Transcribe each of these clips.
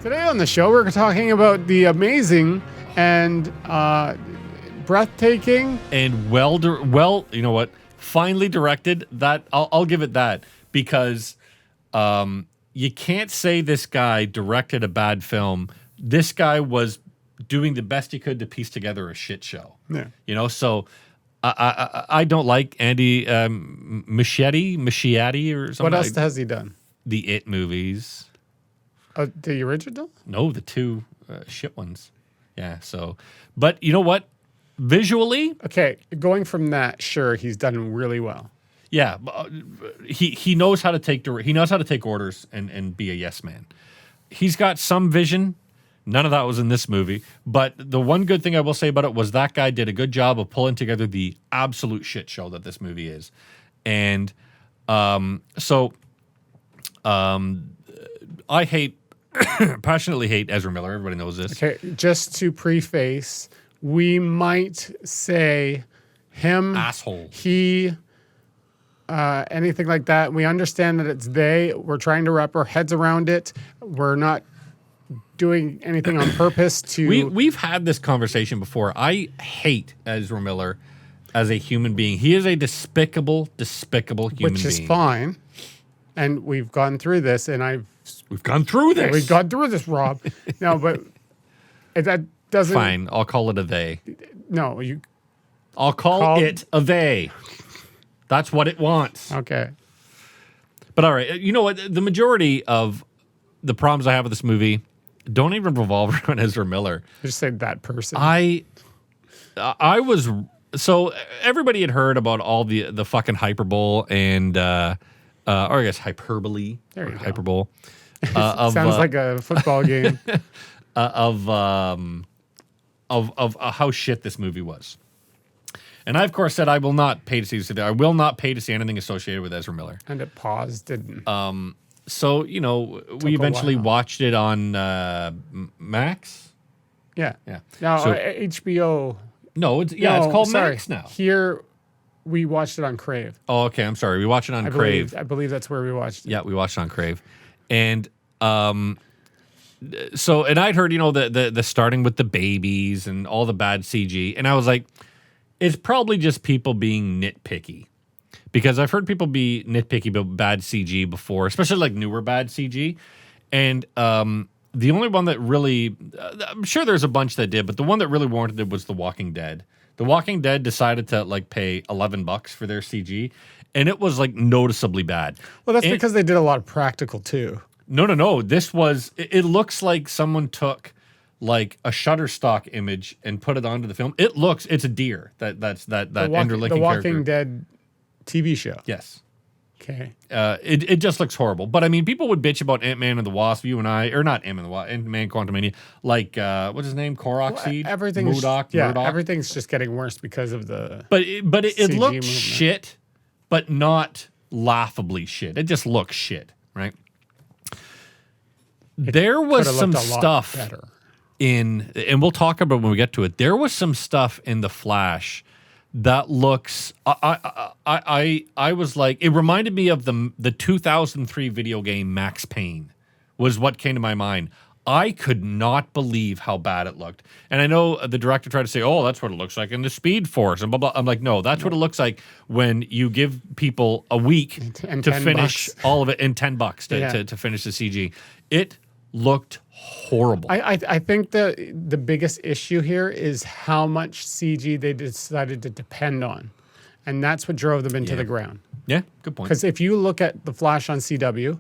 Today on the show, we're talking about the amazing and breathtaking and you know what? Finally directed. That I'll give it that, because you can't say this guy directed a bad film. This guy was doing the best he could to piece together a shit show. Yeah. You know, so I don't like Andy Muschietti or something. What else has he done? The It movies. The original? No, the two shit ones. Yeah, so. But you know what? Visually. Okay, going from that, sure, he's done really well. Yeah, he knows how to take orders and be a yes man. He's got some vision. None of that was in this movie. But the one good thing I will say about it was that guy did a good job of pulling together the absolute shit show that this movie is. And I passionately hate Ezra Miller. Everybody knows this. Okay, just to preface, we might say him, asshole, he, anything like that. We understand that it's they. We're trying to wrap our heads around it. We're not doing anything on purpose to... We've had this conversation before. I hate Ezra Miller as a human being. He is a despicable human being. Which is fine. And we've gone through this, and We've gone through this. We've gone through this, Rob. No, but that doesn't... Fine, I'll call it a they. No, I'll call it a they. That's what it wants. Okay. But all right, you know what? The majority of the problems I have with this movie don't even revolve around Ezra Miller. Just say that person. I was... So everybody had heard about all the fucking hyperbole and... or I guess hyperbole. There you go. Hyperbole. Sounds like a football game. Of how shit this movie was. And I, of course, said I will not pay to see this. I will not pay to see anything associated with Ezra Miller. And it paused, didn't. So, you know, we eventually watched it on Max. Yeah. Yeah. Now, So- HBO. No, it's called sorry. Max now. Here, we watched it on Crave. Oh, okay. I'm sorry. We watched it on Crave. I believe that's where we watched it. Yeah, we watched it on Crave. And so, and I'd heard, you know, the starting with the babies and all the bad CG. And I was like, it's probably just people being nitpicky. Because I've heard people be nitpicky about bad CG before, especially like newer bad CG. And the only one that really, I'm sure there's a bunch that did, but the one that really warranted it was The Walking Dead. The Walking Dead decided to like pay $11 for their CG, and it was like noticeably bad. Well, that's because they did a lot of practical too. No. This was, it looks like someone took like a Shutterstock image and put it onto the film. It's a deer. That's Ender Licking The Walking character. Dead TV show. Yes. Okay. It just looks horrible. But I mean, people would bitch about Ant-Man and the Wasp, you and I, or not Ant-Man and the Wasp, Ant-Man Quantumania, like, what's his name? Korok Seed? Murdoch? Everything's just getting worse because of the... But it CG looked movement. shit, but not laughably shit. It just looks shit, right? There was some stuff and we'll talk about it when we get to it. There was some stuff in The Flash that looks... I was like... It reminded me of the 2003 video game Max Payne was what came to my mind. I could not believe how bad it looked. And I know the director tried to say, oh, that's what it looks like in the Speed Force and blah, blah. I'm like, no, that's what it looks like when you give people a week and to $10 finish all of it in $10 to finish the CG. It looked horrible. I think the biggest issue here is how much CG they decided to depend on. And that's what drove them into the ground. Yeah, good point. Because if you look at The Flash on CW,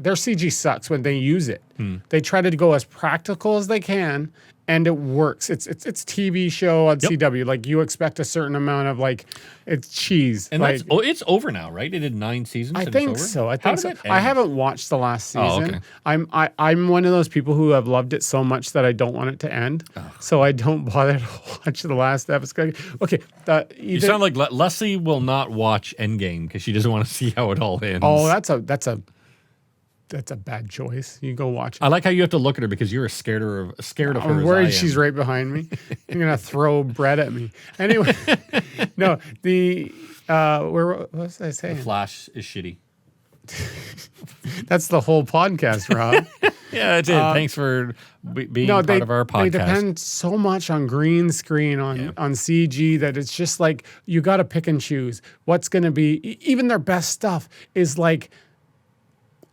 their CG sucks when they use it. They try to go as practical as they can, and it works. It's TV show on CW. Like, you expect a certain amount of, like, it's cheese. And like, it's over now, right? It did 9 seasons. I and think it's over? so. I How think did so. it end? I haven't watched the last season. Oh, okay. I'm one of those people who have loved it so much that I don't want it to end. So I don't bother to watch the last episode. Okay. You sound like Leslie will not watch Endgame because she doesn't want to see how it all ends. Oh, that's a bad choice. You go watch it. I like how you have to look at her because you're scared of her. I'm worried she's right behind me. You're gonna throw bread at me. Anyway, no. What was I saying? The Flash is shitty. That's the whole podcast, Rob. Yeah, that's it. Thanks for being part of our podcast. They depend so much on green screen, on CG, that it's just like you got to pick and choose what's going to be. Even their best stuff is like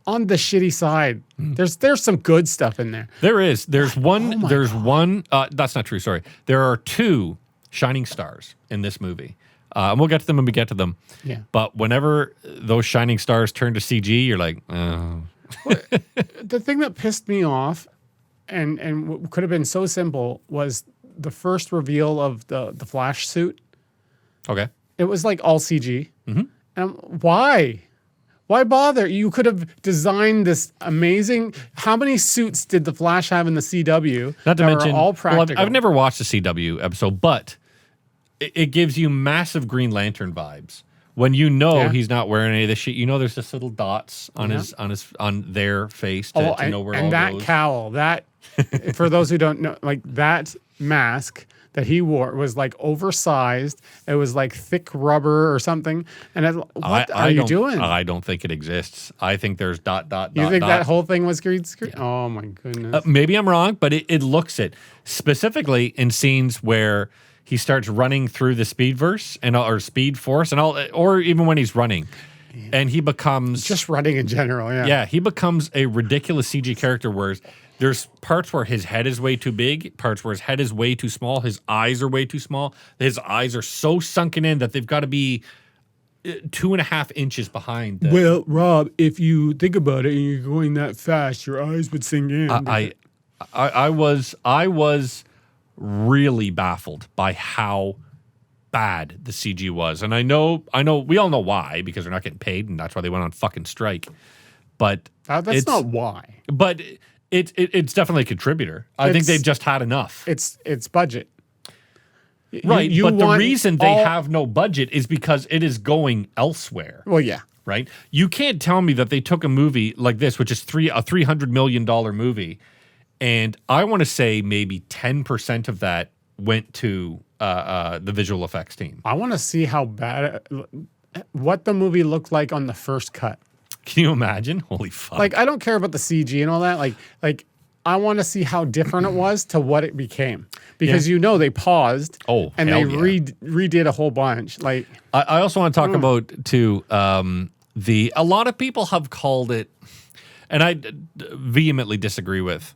on the shitty side. There's some good stuff in there. There is. There's one. That's not true. Sorry. There are 2 shining stars in this movie. And we'll get to them when we get to them. Yeah. But whenever those shining stars turn to CG, you're like, oh. The thing that pissed me off and what could have been so simple was the first reveal of the Flash suit. Okay. It was like all CG. And why? Why bother? You could have designed this amazing. How many suits did the Flash have in the CW? Not to mention, all practical. I've never watched a CW episode, but it gives you massive Green Lantern vibes. When you know he's not wearing any of this shit, you know there's just little dots on on their face to know where it all that goes. Cowl, that for those who don't know, like that mask that he wore was like oversized. It was like thick rubber or something. And what are you doing? I don't think it exists. I think there's dot. You think that whole thing was green screen? Yeah. Oh my goodness. Maybe I'm wrong, but it looks it specifically in scenes where he starts running through the Speedverse or Speed Force and all, or even when he's running, and he becomes just running in general. Yeah, he becomes a ridiculous CG character. Whereas there's parts where his head is way too big, parts where his head is way too small, his eyes are way too small. His eyes are so sunken in that they've got to be 2.5 inches behind. Well, Rob, if you think about it and you're going that fast, your eyes would sink in. I was really baffled by how bad the CG was. And I know we all know why, because they're not getting paid and that's why they went on fucking strike. But that's not why. But it's definitely a contributor. I think they've just had enough. It's budget. Right, but the reason they have no budget is because it is going elsewhere. Well, yeah. Right? You can't tell me that they took a movie like this, which is a $300 million movie, and I want to say maybe 10% of that went to the visual effects team. I want to see how bad, what the movie looked like on the first cut. Can you imagine? Holy fuck. Like, I don't care about the CG and all that. Like I want to see how different it was to what it became. Because they paused and they redid a whole bunch. Like, I also want to talk about, too, a lot of people have called it, and I vehemently disagree with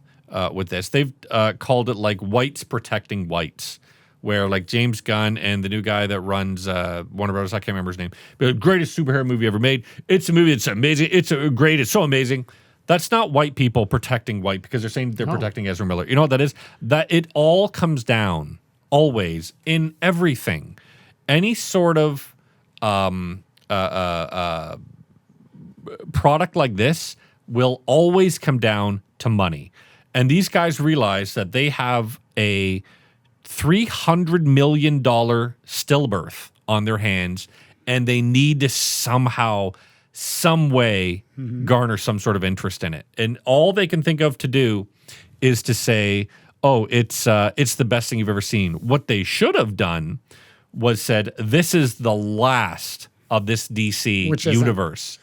this. They've called it like whites protecting whites, where like James Gunn and the new guy that runs Warner Brothers, I can't remember his name, but the greatest superhero movie ever made. It's a movie. It's amazing. It's great. It's so amazing. That's not white people protecting white because they're saying they're protecting Ezra Miller. You know what that is? That it all comes down always in everything. Any sort of product like this will always come down to money. And these guys realize that they have a $300 million stillbirth on their hands, and they need to somehow, some way, garner some sort of interest in it. And all they can think of to do is to say, oh, it's the best thing you've ever seen. What they should have done was said, this is the last of this DC universe.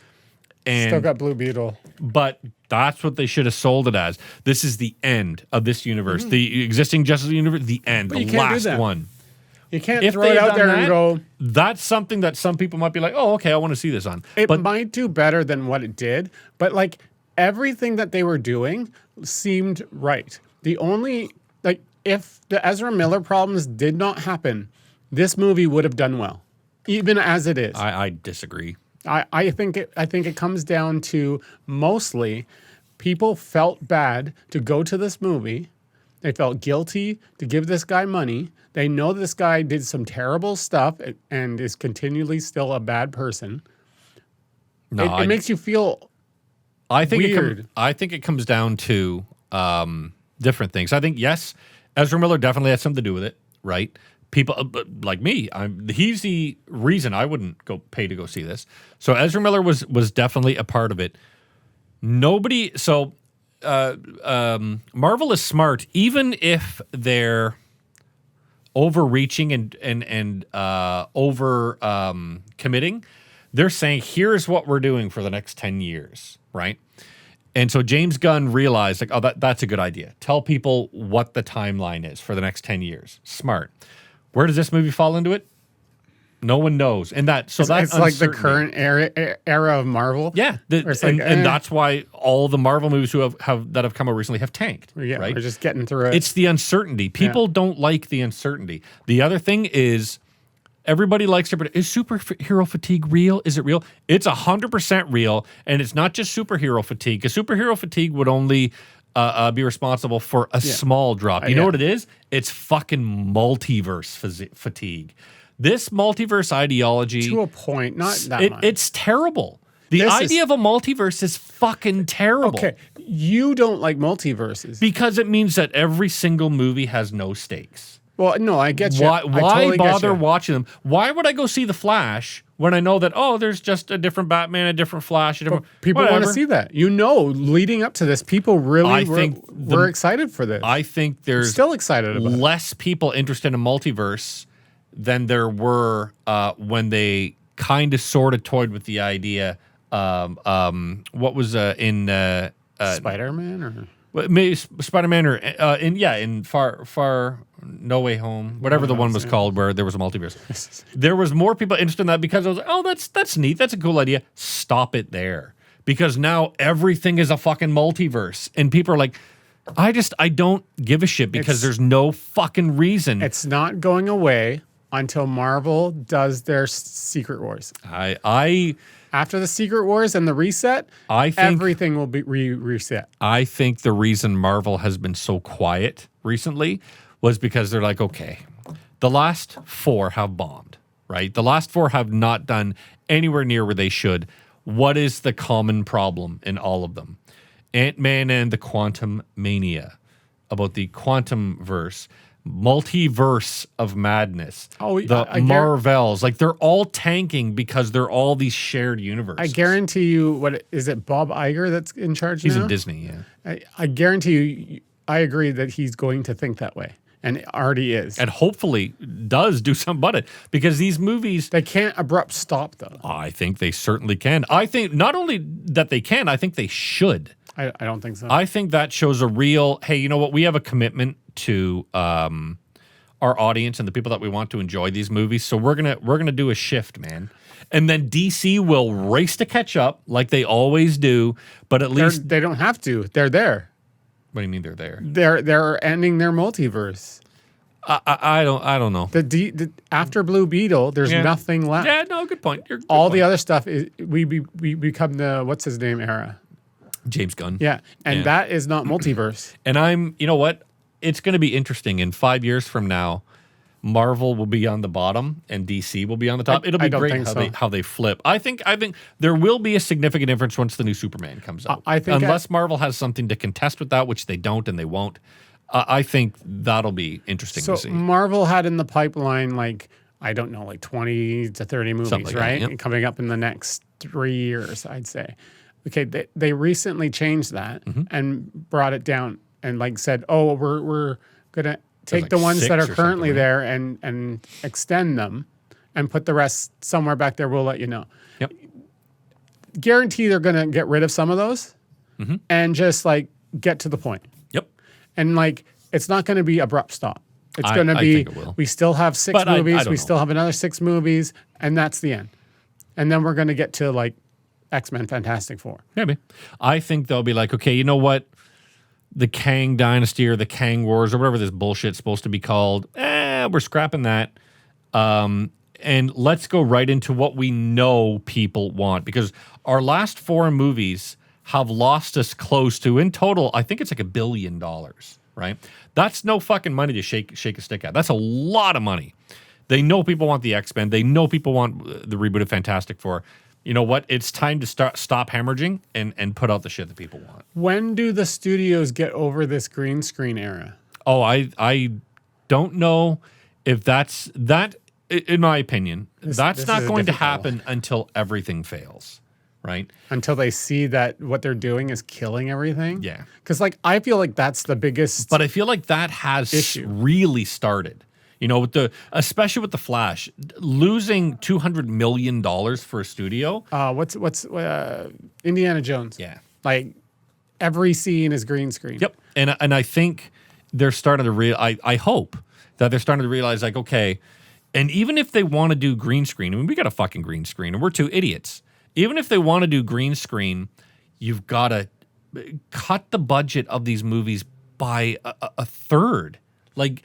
And still got Blue Beetle. But that's what they should have sold it as. This is the end of this universe. The existing Justice universe, the end, the last one. You can't throw it out there and go. That's something that some people might be like, oh, okay, I want to see this on. It might do better than what it did, but like everything that they were doing seemed right. The only, like, if the Ezra Miller problems did not happen, this movie would have done well, even as it is. I disagree. I think it comes down to mostly people felt bad to go to this movie. They felt guilty to give this guy money. They know this guy did some terrible stuff and is continually still a bad person. No, it makes you feel weird. I think it comes down to different things. I think, yes, Ezra Miller definitely had something to do with it, right? People like me, he's the reason I wouldn't pay to go see this. So Ezra Miller was definitely a part of it. Nobody. So Marvel is smart, even if they're overreaching and over committing. They're saying, here's what we're doing for the next 10 years, right? And so James Gunn realized, like, oh, that's a good idea. Tell people what the timeline is for the next 10 years. Smart. Where does this movie fall into it? No one knows. And that's like the current era of Marvel. Yeah. And that's why all the Marvel movies that have come out recently have tanked. Yeah, right? We're just getting through it. It's the uncertainty. People don't like the uncertainty. The other thing is, everybody likes it, but is superhero fatigue real? Is it real? It's 100% real, and it's not just superhero fatigue, because superhero fatigue would only be responsible for a small drop. You know what it is? It's fucking multiverse fatigue. This multiverse ideology... To a point, not that much. It's terrible. The idea of a multiverse is fucking terrible. Okay, you don't like multiverses. Because it means that every single movie has no stakes. Well, no, I get you. Why totally bother watching them? Why would I go see The Flash when I know that, there's just a different Batman, a different Flash, people want to see that. Leading up to this, people really were excited for this. I think there's still excited about less people interested in multiverse than there were when they kind of sort of toyed with the idea. What was in Spider-Man or maybe Spider-Man or in Far No Way Home, whatever the one was called, where there was a multiverse. There was more people interested in that because I was like, that's neat, that's a cool idea. Stop it there, because now everything is a fucking multiverse, and people are like, I don't give a shit because there's no fucking reason. It's not going away until Marvel does their Secret Wars. After the Secret Wars and the reset, I think everything will be reset. I think the reason Marvel has been so quiet recently was because they're like, okay, the last 4 have bombed, right? The last 4 have not done anywhere near where they should. What is the common problem in all of them? Ant-Man and the Quantum Mania, about the quantum verse. Multiverse of madness. Marvels, like, they're all tanking because they're all these shared universes. I guarantee you, what is it, Bob Iger that's in charge now? He's in Disney, yeah. I guarantee you, I agree that he's going to think that way, and it already is. And hopefully does do something about it, because these movies... They can't abrupt stop, though. I think they certainly can. I think not only that they can, I think they should. I don't think so. I think that shows a real, hey, you know what? We have a commitment to our audience and the people that we want to enjoy these movies. So we're gonna do a shift, man. And then DC will race to catch up like they always do. But at least they don't have to. They're there. What do you mean they're there? They're ending their multiverse. I don't know. After Blue Beetle, there's nothing left. Yeah, no, good point. All the other stuff is we become the what's his name era. James Gunn. Yeah, and that is not multiverse. And you know what? It's going to be interesting. In 5 years from now, Marvel will be on the bottom and DC will be on the top. It'll be great how they flip. I think there will be a significant difference once the new Superman comes out. Unless Marvel has something to contest with that, which they don't and they won't. I think that'll be interesting to see. Marvel had in the pipeline, like 20 to 30 movies, like right? That, yep. Coming up in the next 3 years, I'd say. Okay, they recently changed that and brought it down and said, we're gonna take the ones that are currently there and extend them and put the rest somewhere back there. We'll let you know. Yep. Guarantee they're gonna get rid of some of those and just get to the point. Yep. And it's not gonna be abrupt stop. It's gonna be, think it will. We still have 6 movies. We still have another 6 movies, and that's the end. And then we're gonna get to X-Men Fantastic Four. Maybe. I think they'll be like, okay, you know what? The Kang Dynasty or the Kang Wars or whatever this bullshit's supposed to be called, we're scrapping that. And let's go right into what we know people want. Because our last 4 movies have lost us close to, in total, I think it's $1 billion, right? That's no fucking money to shake a stick at. That's a lot of money. They know people want the X-Men. They know people want the reboot of Fantastic Four. You know what? It's time to stop hemorrhaging and put out the shit that people want. When do the studios get over this green screen era? Oh, I don't know if that's that. In my opinion, that's not going to happen until everything fails, right? Until they see that what they're doing is killing everything. Yeah, because I feel like that's the biggest. But I feel like that has really started. You know, especially with the Flash, losing $200 million for a studio. What's Indiana Jones? Yeah, every scene is green screen. Yep. And I think they're starting to I hope that they're starting to realize, like, okay, and even if they want to do green screen, I mean, we got a fucking green screen and we're two idiots. Even if they want to do green screen, you've got to cut the budget of these movies by a third. Like,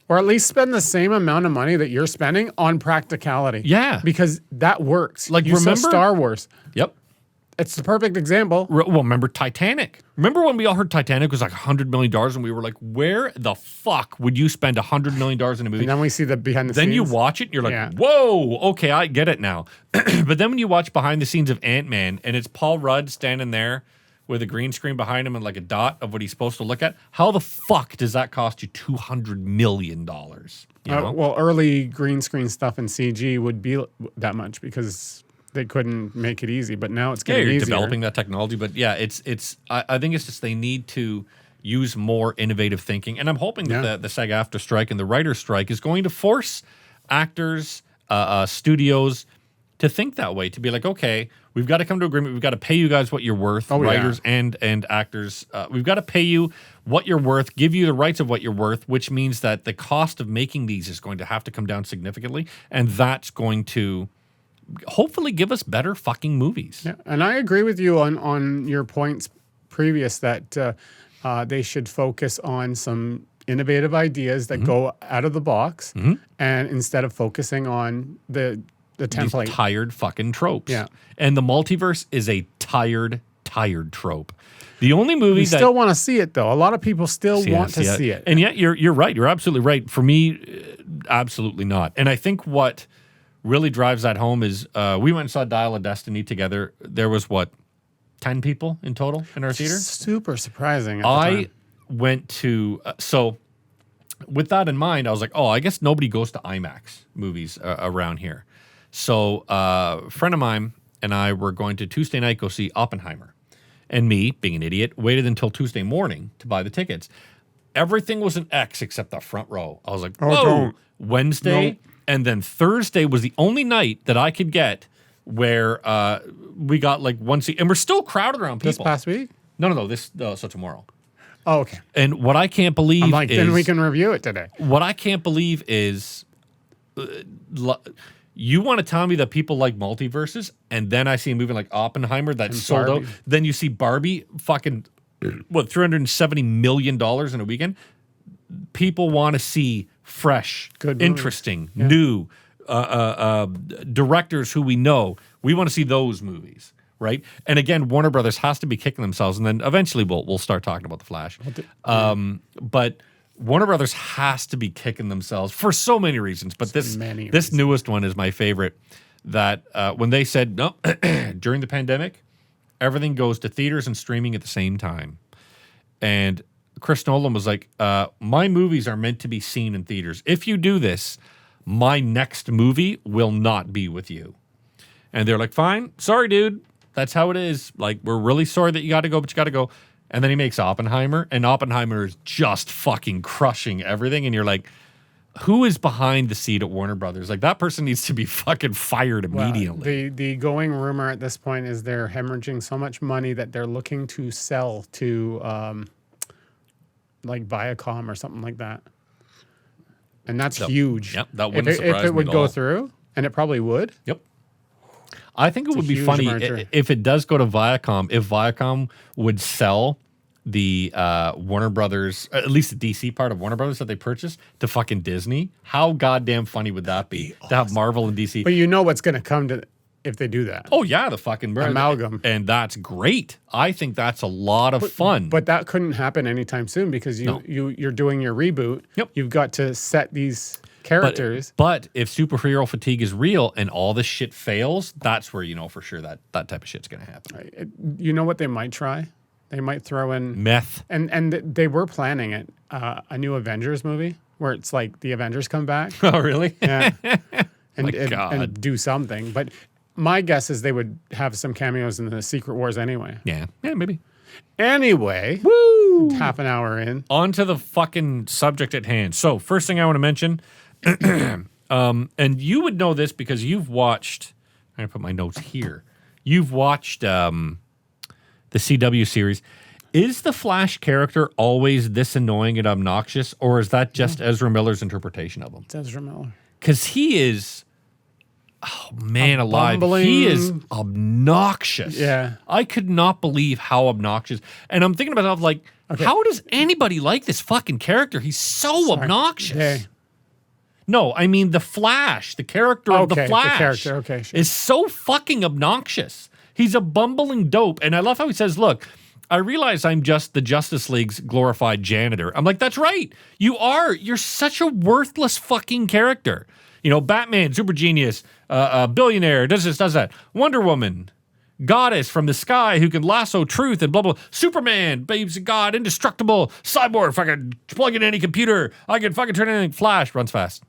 or at least spend the same amount of money that you're spending on practicality. Yeah. Because that works. Like, you remember saw Star Wars. Yep. It's the perfect example. Well, remember Titanic? Remember when we all heard Titanic was like $100 million and we were like, where the fuck would you spend $100 million in a movie? And then we see the behind the scenes. Then you watch it and you're like, whoa, okay, I get it now. But then when you watch behind the scenes of Ant-Man and it's Paul Rudd standing there with a green screen behind him and like a dot of what he's supposed to look at, how the fuck does that cost you $200 million? You know? Well, early green screen stuff in CG would be that much because they couldn't make it easy, but now it's getting you're easier. Developing that technology. But yeah, I think it's just they need to use more innovative thinking. And I'm hoping that the SAG-AFTRA strike and the writer's strike is going to force actors, studios to think that way, to be like, okay, we've got to come to agreement. We've got to pay you guys what you're worth, writers and actors. We've got to pay you what you're worth, give you the rights of what you're worth, which means that the cost of making these is going to have to come down significantly. And that's going to hopefully give us better fucking movies. Yeah, and I agree with you on your points previous that they should focus on some innovative ideas that go out of the box, and instead of focusing on the template. These tired fucking tropes. Yeah. And the multiverse is a tired trope. The only movie we still want to see it, though. A lot of people still want to see it. And yet you're right. You're absolutely right. For me, absolutely not. And I think what really drives that home is we went and saw Dial of Destiny together. There was, 10 people in total in our theater? Super surprising. I went to, so with that in mind, I was like, I guess nobody goes to IMAX movies around here. So a friend of mine and I were going to Tuesday night go see Oppenheimer. And me, being an idiot, waited until Tuesday morning to buy the tickets. Everything was an X except the front row. I was like, whoa. Wednesday and then Thursday was the only night that I could get where we got like one seat. And we're still crowded around people. This past week? No, so tomorrow. Oh, okay. And what I can't believe I'm like, then we can review it today. What I can't believe is you want to tell me that people like multiverses, and then I see a movie like Oppenheimer that's sold out. Then you see Barbie fucking, $370 million in a weekend. People want to see fresh, good, interesting, new directors who we know. We want to see those movies, right? And again, Warner Brothers has to be kicking themselves, and then eventually we'll start talking about The Flash. But Warner Brothers has to be kicking themselves for so many reasons. But this newest one is my favorite. That when they said no during the pandemic, everything goes to theaters and streaming at the same time, and Chris Nolan was like, my movies are meant to be seen in theaters. If you do this, my next movie will not be with you. And they're like, fine, sorry, dude. That's how it is. Like, we're really sorry that you got to go, but you got to go. And then he makes Oppenheimer, and Oppenheimer is just fucking crushing everything. And you're like, who is behind the seat at Warner Brothers? Like, that person needs to be fucking fired immediately. Well, the going rumor at this point is they're hemorrhaging so much money that they're looking to sell to like Viacom or something like that. And that's huge. Yep, that wouldn't surprise me if it would at go all. through, and it probably would. Yep. I think it would be funny if it does go to Viacom, if Viacom would sell the Warner Brothers, at least the DC part of Warner Brothers that they purchased, to fucking Disney. How goddamn funny would that be to have Marvel and DC? But you know what's going to come to if they do that. Oh, yeah, the fucking amalgam. And that's great. I think that's a lot of fun. But that couldn't happen anytime soon because you're doing your reboot. Yep. You've got to set these characters. But if superhero fatigue is real and all this shit fails, that's where you know for sure that type of shit's going to happen. You know what they might try? They might throw in meth. And they were planning it, a new Avengers movie where it's like the Avengers come back. Oh, really? Yeah. and do something. But my guess is they would have some cameos in the Secret Wars anyway. Yeah, maybe. Anyway, woo! Half an hour in. On to the fucking subject at hand. So, first thing I want to mention, and you would know this because you've watched, I'm going to put my notes here. You've watched the CW series. Is the Flash character always this annoying and obnoxious, or is that just Ezra Miller's interpretation of him? It's Ezra Miller. Because he is, oh man alive, he is obnoxious. Yeah. I could not believe how obnoxious. And I'm thinking to myself, like, how does anybody like this fucking character? He's so obnoxious. Okay. No, I mean the Flash, the character of the Flash, sure. is so fucking obnoxious. He's a bumbling dope, and I love how he says, "Look, I realize I'm just the Justice League's glorified janitor." I'm like, that's right. You are. You're such a worthless fucking character. You know, Batman, super genius, billionaire, does this, does that. Wonder Woman, goddess from the sky who can lasso truth and blah, blah. Superman, babes of God, indestructible, cyborg, fucking plug in any computer. I can fucking turn anything. Flash, runs fast.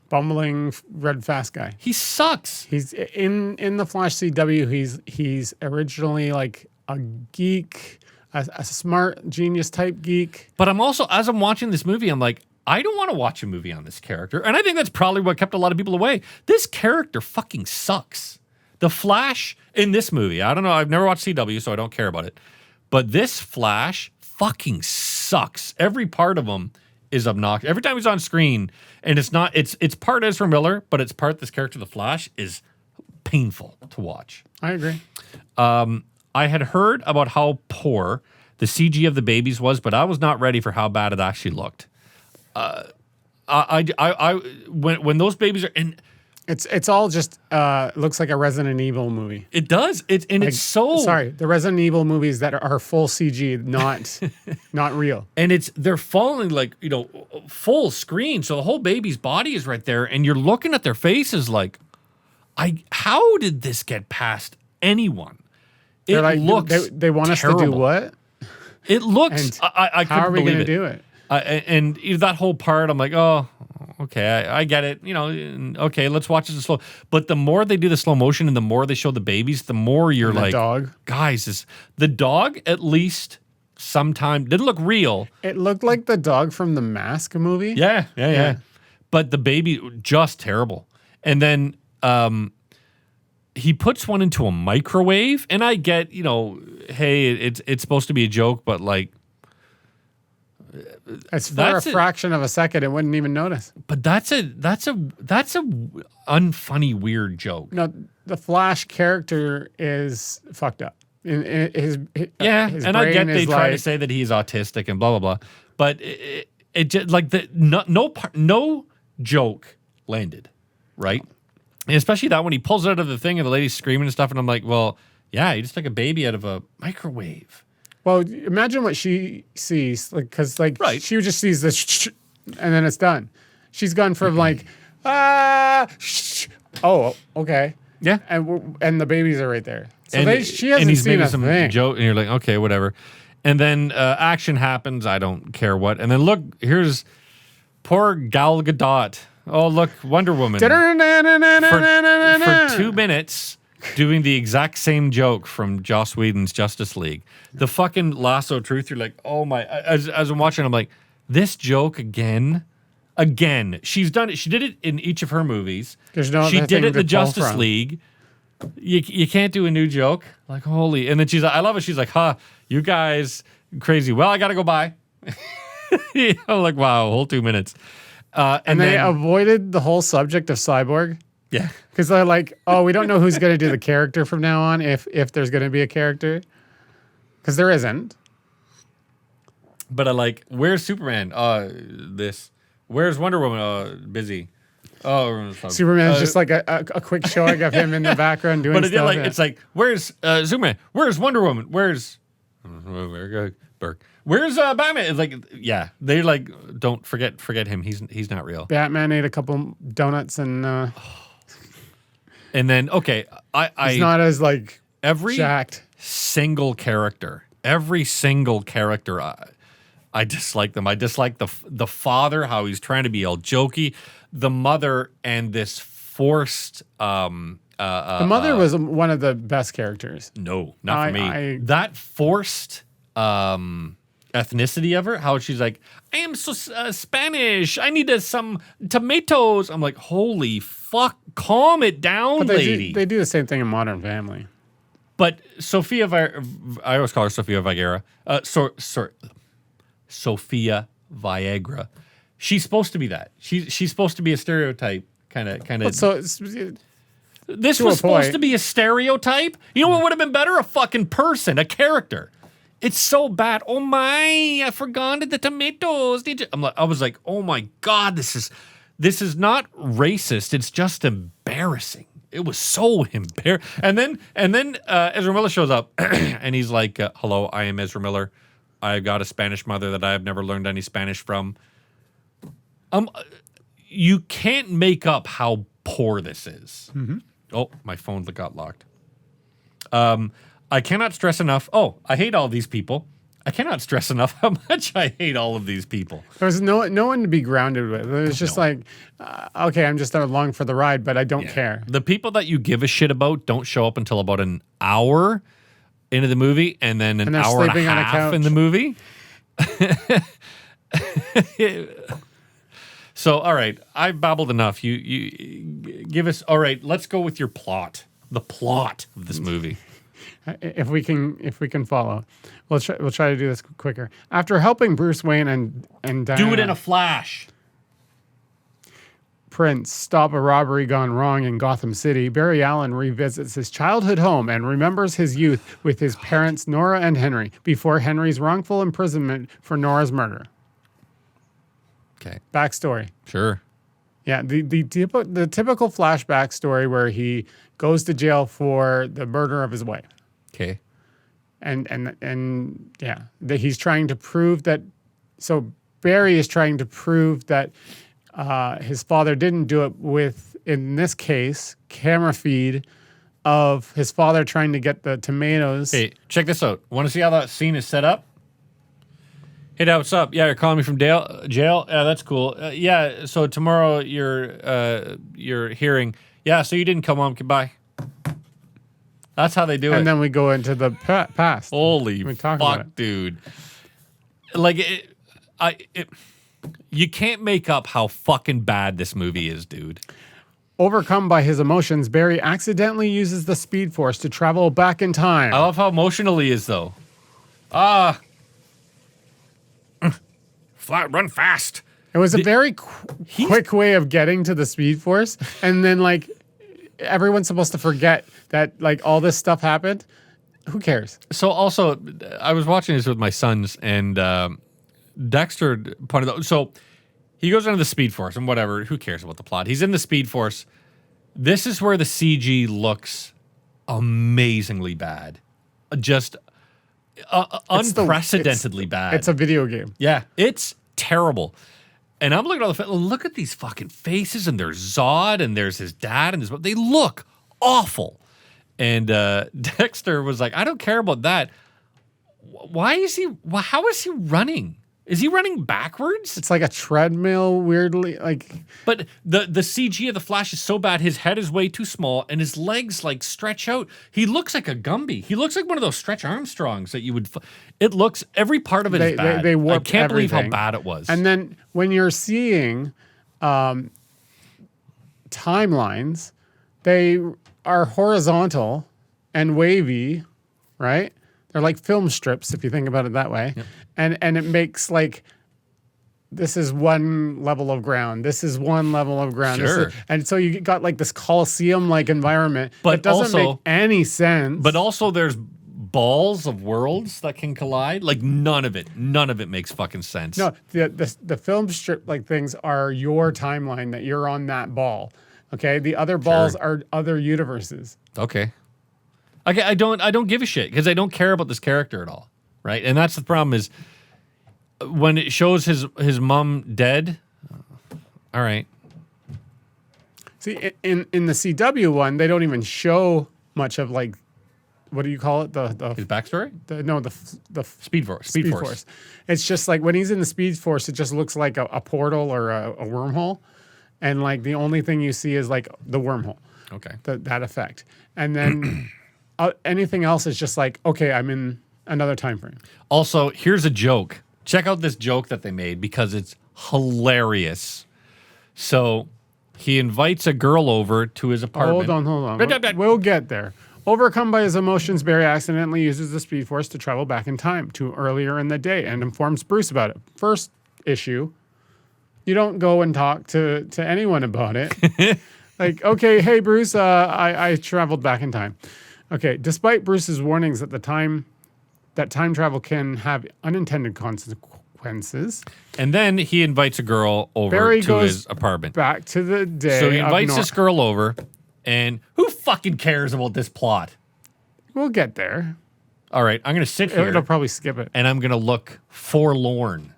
Bumbling red fast guy. He sucks. He's in the Flash CW. He's originally like a geek, a smart genius type geek. But I'm also, as I'm watching this movie, I'm like, I don't want to watch a movie on this character. And I think that's probably what kept a lot of people away. This character fucking sucks. The Flash in this movie, I don't know, I've never watched CW, so I don't care about it. But this Flash fucking sucks. Every part of him is obnoxious. Every time he's on screen, and it's part Ezra Miller, but it's part this character, the Flash, is painful to watch. I agree. I had heard about how poor the CG of the babies was, but I was not ready for how bad it actually looked. When those babies are in, it's all just looks like a Resident Evil movie. it does. It's so sorry. The Resident Evil movies that are full CG, not real. And they're falling like, you know, full screen, so the whole baby's body is right there, and you're looking at their faces like, how did this get past anyone? It like, looks they want terrible. us to do what? It looks. I how are we going to do it? And that whole part, I'm like, oh, okay, I get it. You know, okay, let's watch this in slow. But the more they do the slow motion and the more they show the babies, the more you're like, dog. Guys, the dog at least sometime didn't look real. It looked like the dog from the Mask movie. Yeah. But the baby, just terrible. And then he puts one into a microwave, and I get, you know, hey, it's supposed to be a joke, but like, it's for a fraction of a second. It wouldn't even notice. But that's a unfunny, weird joke. No, the Flash character is fucked up. His and I get they try to say that he's autistic and blah blah blah, but it just like no joke landed, right? And especially that when he pulls it out of the thing and the lady's screaming and stuff, and I'm like, well, yeah, he just took a baby out of a microwave. Well, imagine what she sees, like, because right. She just sees this, and then it's done. She's gone from like, oh, okay, yeah, and the babies are right there. So and she hasn't seen a thing. Joke, and you're like, okay, whatever. And then action happens. I don't care what. And then look, here's poor Gal Gadot. Oh, look, Wonder Woman for 2 minutes. Doing the exact same joke from Joss Whedon's Justice League. The fucking lasso truth, you're like, oh my, as I'm watching, I'm like, this joke again. She's done it. She did it in each of her movies. She did it in the Justice League. You can't do a new joke. Like, holy. And then I love it. She's like, you guys crazy. Well, I got to go by. I'm like, wow, a whole 2 minutes. And they avoided the whole subject of Cyborg. Yeah. Because they're like, oh, we don't know who's going to do the character from now on, if there's going to be a character. Because there isn't. But I like, where's Superman? This. Where's Wonder Woman? Busy. Oh, Superman's just like a quick showing of him in the background doing stuff. But it's like, where's Superman? Where's Wonder Woman? Where's Burke? Where's Batman? It's like, yeah, they like, don't forget him. He's not real. Batman ate a couple donuts and. And then, okay, he's not as like every jacked. Single character, I dislike them. I dislike the father, how he's trying to be all jokey, the mother, and this forced. The mother was one of the best characters. No, not for me. That forced ethnicity of her, how she's like, I am so Spanish. I need some tomatoes. I'm like, holy fuck, calm it down, lady. They do the same thing in Modern Family. But I always call her Sofia Vergara. Sofia Viagra. She's supposed to be that. She's supposed to be a stereotype kind of. So this was supposed to be a stereotype. You know what would have been better? A fucking person, a character. It's so bad. Oh my! I forgot the tomatoes. I was like, oh my god, this is not racist. It's just embarrassing. It was so embarrassing. And then Ezra Miller shows up, and he's like, "Hello, I am Ezra Miller. I've got a Spanish mother that I have never learned any Spanish from." You can't make up how poor this is. Mm-hmm. Oh, my phone got locked. I cannot stress enough. Oh, I hate all these people. I cannot stress enough how much I hate all of these people. There's no one to be grounded with. It's just like, okay, I'm just along for the ride, but I don't care. The people that you give a shit about don't show up until about an hour into the movie, and then an hour and a half in the movie. So, all right, I've babbled enough. You give us. All right, let's go with your plot. The plot of this movie. If we can follow, we'll try to do this quicker. After helping Bruce Wayne and Diana, do it in a flash. Prince stop a robbery gone wrong in Gotham City, Barry Allen revisits his childhood home and remembers his youth with his parents Nora and Henry before Henry's wrongful imprisonment for Nora's murder. Okay. Backstory. Sure. Yeah, the typical flashback story where he goes to jail for the murder of his wife. Okay. And yeah, that he's trying to prove that. So Barry is trying to prove that his father didn't do it with, in this case, camera feed of his father trying to get the tomatoes. Hey, check this out. Want to see how that scene is set up? Hey, Dad, what's up? Yeah, you're calling me from jail? Yeah, that's cool. Yeah, so tomorrow you're hearing. Yeah, so you didn't come home. Goodbye. That's how they do it. And then we go into the past. Holy fuck, dude. Like, you can't make up how fucking bad this movie is, dude. Overcome by his emotions, Barry accidentally uses the Speed Force to travel back in time. I love how emotional he is, though. Run fast. It was a very quick way of getting to the Speed Force, and then like everyone's supposed to forget that like all this stuff happened. Who cares? So also, I was watching this with my sons, and Dexter pointed out. So he goes into the Speed Force, and whatever. Who cares about the plot? He's in the Speed Force. This is where the CG looks amazingly bad, just unprecedentedly bad. It's a video game. Yeah, it's terrible. And I'm looking at look at these fucking faces, and there's Zod, and there's his dad, and they look awful. And Dexter was like, I don't care about that. How is he running? Is he running backwards? It's like a treadmill, weirdly. But the CG of the Flash is so bad. His head is way too small, and his legs like stretch out. He looks like a Gumby. He looks like one of those Stretch Armstrongs that you would. It looks every part of it is bad. They warped I can't believe everything. how bad it was. And then when you're seeing timelines, they are horizontal and wavy, right? They're like film strips, if you think about it that way. Yep. And it makes like, this is one level of ground. This is one level of ground. Sure. And so you got like this Coliseum-like environment. But it doesn't make any sense. But also there's balls of worlds that can collide. Like none of it makes fucking sense. No, the film strip like things are your timeline that you're on that ball. Okay? The other balls are other universes. Okay, I don't give a shit because I don't care about this character at all, right? And that's the problem is when it shows his mom dead. All right. See, in the CW one, they don't even show much of like, what do you call it? His backstory? The Speed Force. Speed Force. It's just like when he's in the Speed Force, it just looks like a portal or a wormhole, and like the only thing you see is like the wormhole. Okay. That effect, and then. Anything else is just like, okay, I'm in another time frame. Also, here's a joke. Check out this joke that they made because it's hilarious. So he invites a girl over to his apartment. Hold on. We'll get there. Overcome by his emotions, Barry accidentally uses the Speed Force to travel back in time to earlier in the day and informs Bruce about it. First issue, you don't go and talk to anyone about it. Like, okay, hey, Bruce, I traveled back in time. Okay, despite Bruce's warnings that time travel can have unintended consequences. And then he invites a girl over Barry to goes his apartment. Back to the day. So he invites this girl over, and who fucking cares about this plot? We'll get there. All right, I'm going to sit here. It'll probably skip it. And I'm going to look forlorn.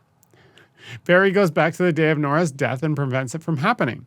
Barry goes back to the day of Nora's death and prevents it from happening.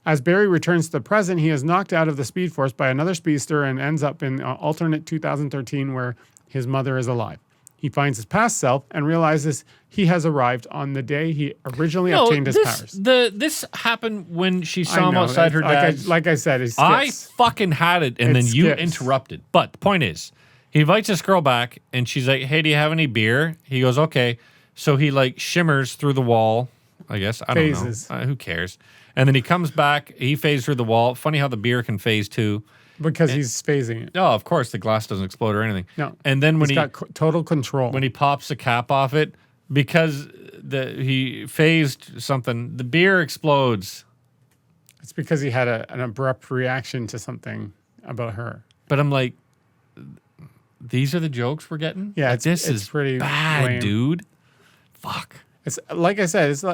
As Barry returns to the present, he is knocked out of the Speed Force by another speedster and ends up in alternate 2013 where his mother is alive. He finds his past self and realizes he has arrived on the day he originally obtained his powers. This happened when she saw him outside her dad's. Like I said, I fucking had it, and then you interrupted. But the point is, he invites this girl back, and she's like, "Hey, do you have any beer?" He goes, "Okay." So he like shimmers through the wall. I guess I don't know. Who cares? And then he comes back. He phases through the wall. Funny how the beer can phase too. Because he's phasing it. Oh, of course, the glass doesn't explode or anything. No. And then when he's got total control. When he pops the cap off it, because he phased something, the beer explodes. It's because he had an abrupt reaction to something about her. But I'm like, these are the jokes we're getting? Yeah, like, this is pretty bad, lame. Dude. Fuck. It's like I said, it's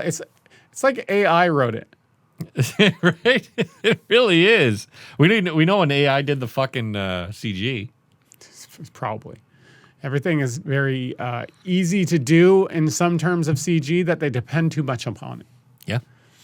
like AI wrote it. Right? It really is. We know when AI did the fucking CG. Probably. Everything is very easy to do in some terms of CG that they depend too much upon it. Yeah.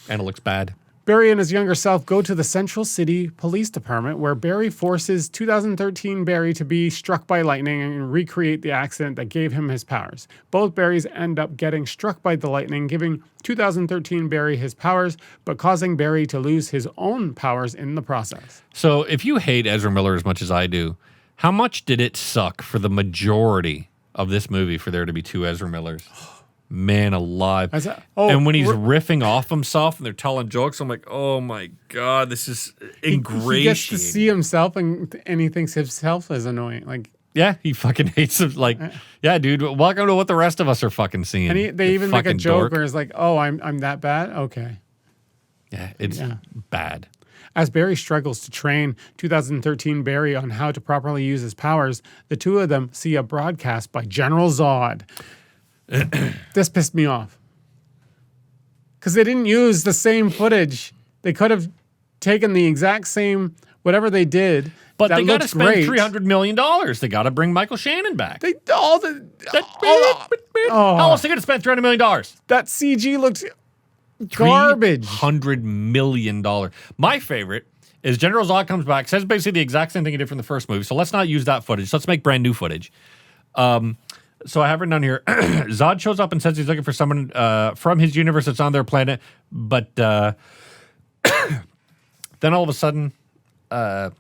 And it looks bad. Barry and his younger self go to the Central City Police Department where Barry forces 2013 Barry to be struck by lightning and recreate the accident that gave him his powers. Both Barrys end up getting struck by the lightning, giving 2013 Barry his powers, but causing Barry to lose his own powers in the process. So if you hate Ezra Miller as much as I do, how much did it suck for the majority of this movie for there to be two Ezra Millers? Man alive. And when he's riffing off himself and they're telling jokes, I'm like, oh my God, this is ingratiating. He gets to see himself and he thinks himself is annoying. Like, yeah, he fucking hates him. Like, yeah, dude, welcome to what the rest of us are fucking seeing. And they even make a joke where it's like, oh, I'm that bad? Okay. Yeah, it's bad. As Barry struggles to train 2013 Barry on how to properly use his powers, the two of them see a broadcast by General Zod. This pissed me off. Because they didn't use the same footage. They could have taken the exact same, whatever they did. But they got to spend $300 million. They got to bring Michael Shannon back. How else they going to spend $300 million? That CG looks garbage. $300 million. My favorite is General Zod comes back, says basically the exact same thing he did from the first movie. So let's not use that footage. Let's make brand new footage. So I have written down here, Zod shows up and says he's looking for someone from his universe that's on their planet, but then all of a sudden, Zod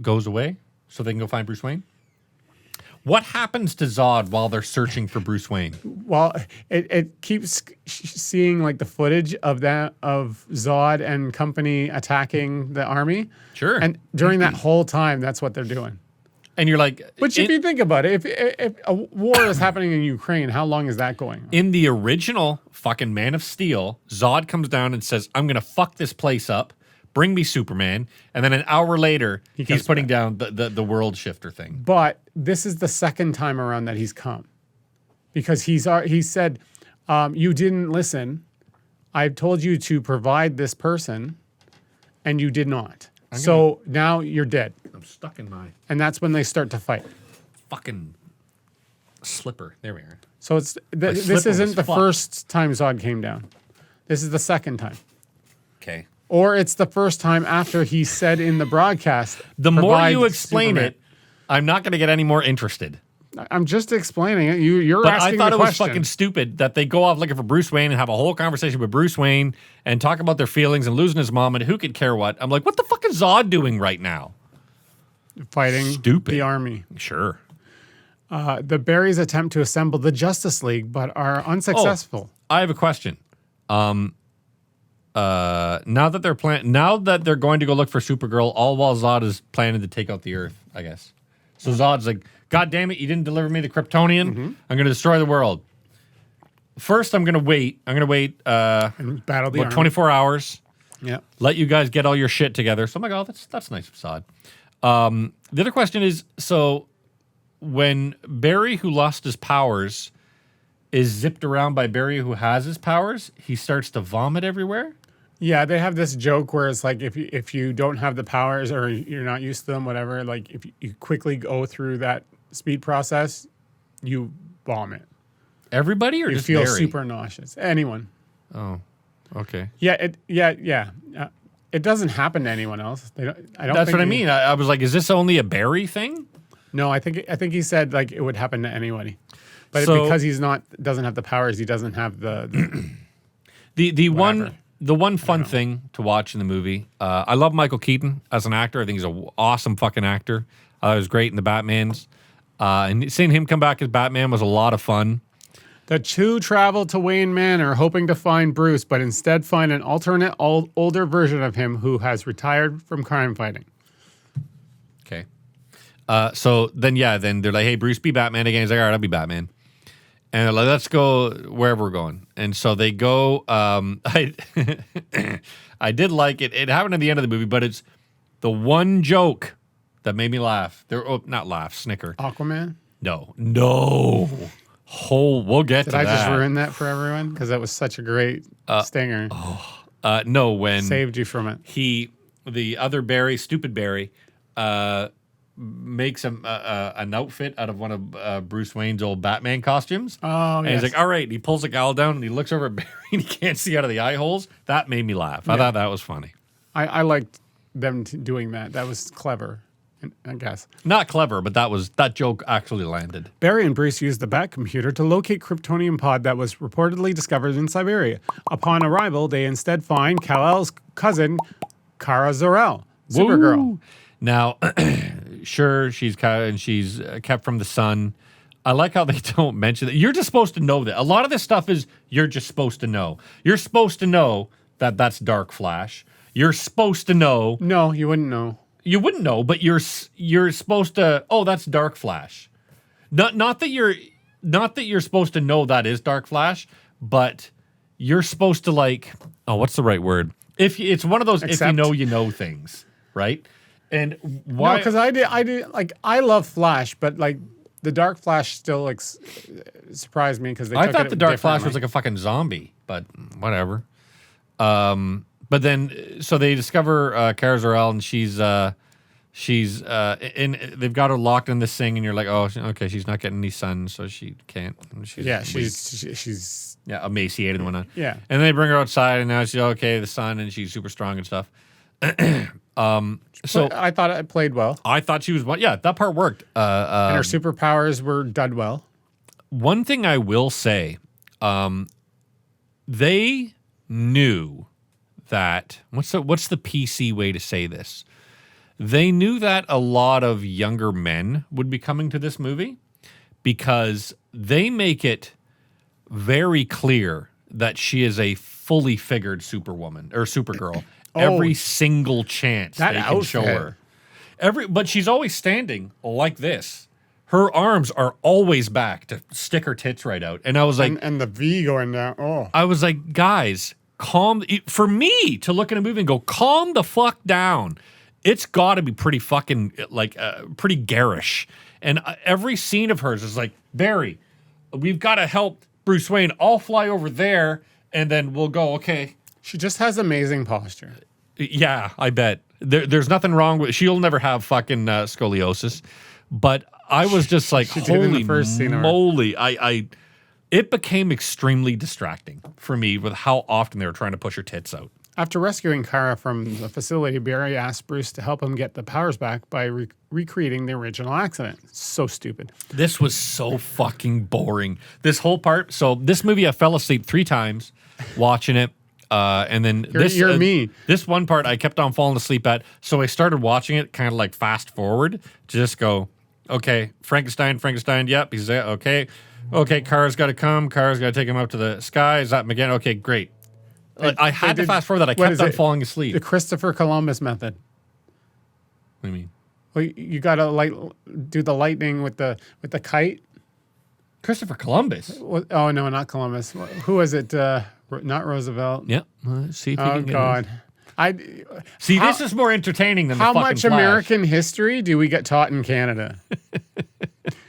goes away so they can go find Bruce Wayne. What happens to Zod while they're searching for Bruce Wayne? Well, it keeps seeing like the footage of Zod and company attacking the army. Sure. And during that whole time, that's what they're doing. And you're like... Which if you think about it, if a war is happening in Ukraine, how long is that going on? In the original fucking Man of Steel, Zod comes down and says, I'm going to fuck this place up. Bring me Superman. And then an hour later, he's putting down the world shifter thing. But this is the second time around that he's come. Because he said, you didn't listen. I've told you to provide this person, and you did not. So now you're dead. I'm stuck in my... And that's when they start to fight. Fucking slipper. There we are. So this isn't the first time Zod came down. This is the second time. Okay. Or it's the first time after he said in the broadcast. The more you explain it, I'm not going to get any more interested. I'm just explaining it. You're asking the question. I thought it was fucking stupid that they go off looking for Bruce Wayne and have a whole conversation with Bruce Wayne and talk about their feelings and losing his mom and who could care what. I'm like, what the fuck is Zod doing right now? Fighting the army. Sure. The Barrys attempt to assemble the Justice League, but are unsuccessful. I have a question. now that they're going to go look for Supergirl, all while Zod is planning to take out the Earth, I guess. So Zod's like, God damn it, you didn't deliver me the Kryptonian. I'm going to destroy the world. First, I'm going to wait. And battle the army. 24 hours. Yeah. Let you guys get all your shit together. So I'm like, oh, that's nice of Zod. The other question is, so when Barry, who lost his powers, is zipped around by Barry, who has his powers, he starts to vomit everywhere? Yeah, they have this joke where it's like if you don't have the powers or you're not used to them, whatever, like if you quickly go through that speed process, you vomit. Everybody, or you just feel Barry? super nauseous. Anyone. Oh, okay. Yeah, it doesn't happen to anyone else. I don't. That's what I mean. I was like, is this only a Barry thing? No, I think he said like it would happen to anybody, but So- because he's doesn't have the powers, he doesn't have the The one fun thing to watch in the movie, I love Michael Keaton as an actor. I think he's an awesome fucking actor. He was great in the Batmans. And seeing him come back as Batman was a lot of fun. The two travel to Wayne Manor hoping to find Bruce, but instead find an alternate older version of him who has retired from crime fighting. Okay. So then they're like, hey, Bruce, be Batman again. He's like, all right, I'll be Batman. And they're like, let's go wherever we're going. And so they go. I did like it. It happened at the end of the movie, but it's the one joke that made me laugh. Not laugh, snicker. Aquaman? No. We'll get to that. Did I just ruin that for everyone? Because that was such a great stinger. No, when saved you from it. The other Barry, stupid Barry, makes him an outfit out of one of Bruce Wayne's old Batman costumes. Oh, and he's like, all right. And he pulls the cowl down and he looks over at Barry and he can't see out of the eye holes. That made me laugh. I thought that was funny. I liked them doing that. That was clever, I guess. Not clever, but that joke actually landed. Barry and Bruce used the Bat computer to locate Kryptonian pod that was reportedly discovered in Siberia. Upon arrival, they instead find Kal-El's cousin, Kara Zor-El, Supergirl. Woo! Now, sure, she's kept from the sun. I like how they don't mention that. You're just supposed to know that. A lot of this stuff is you're just supposed to know. You're supposed to know that that's Dark Flash. You're supposed to know. No, you wouldn't know. You wouldn't know, but you're supposed to. Oh, that's Dark Flash. Not that you're supposed to know that is Dark Flash, but you're supposed to like. Oh, what's the right word? If it's one of those, Accept. if you know things, right? And why? No, because I did like I love Flash, but like the Dark Flash still like surprised me because I thought the Dark Flash was like a fucking zombie, but whatever. But then so they discover Kara Zor-El and she's in. They've got her locked in this thing, and you're like, oh, okay, she's not getting any sun, so she can't. She's emaciated and whatnot. Yeah, and they bring her outside, and now she's okay, the sun, and she's super strong and stuff. So I thought it played well. I thought she was one. Yeah, that part worked. And her superpowers were done well. One thing I will say, they knew that what's the PC way to say this? They knew that a lot of younger men would be coming to this movie because they make it very clear that she is a fully figured Superwoman or Supergirl. Every single chance they can show her. But she's always standing like this. Her arms are always back to stick her tits right out. And I was like... And the V going down. Oh. I was like, guys, calm... For me to look at a movie and go, calm the fuck down. It's got to be pretty fucking, like, pretty garish. And every scene of hers is like, Barry, we've got to help Bruce Wayne. I'll fly over there, and then we'll go, okay... She just has amazing posture. Yeah, I bet. There's nothing wrong with... She'll never have fucking scoliosis. But I was just like, holy moly. It became extremely distracting for me with how often they were trying to push her tits out. After rescuing Kara from the facility, Barry asked Bruce to help him get the powers back by recreating the original accident. So stupid. This was so fucking boring. This whole part... So this movie, I fell asleep 3 times watching it. And then you're me. This one part I kept on falling asleep at, so I started watching it kind of like fast forward to just go, okay, Frankenstein, yep, he's there, okay, Kara's got to come, Kara's got to take him up to the sky, is that him again? Okay, great. I had to fast forward that. I kept on falling asleep. The Christopher Columbus method. What do you mean? Well, you got to do the lightning with the kite. Christopher Columbus? Oh, no, not Columbus. Who was it? Not Roosevelt. Yep. See if you Oh, can get God. this is more entertaining than the fucking How much Flash. American history do we get taught in Canada?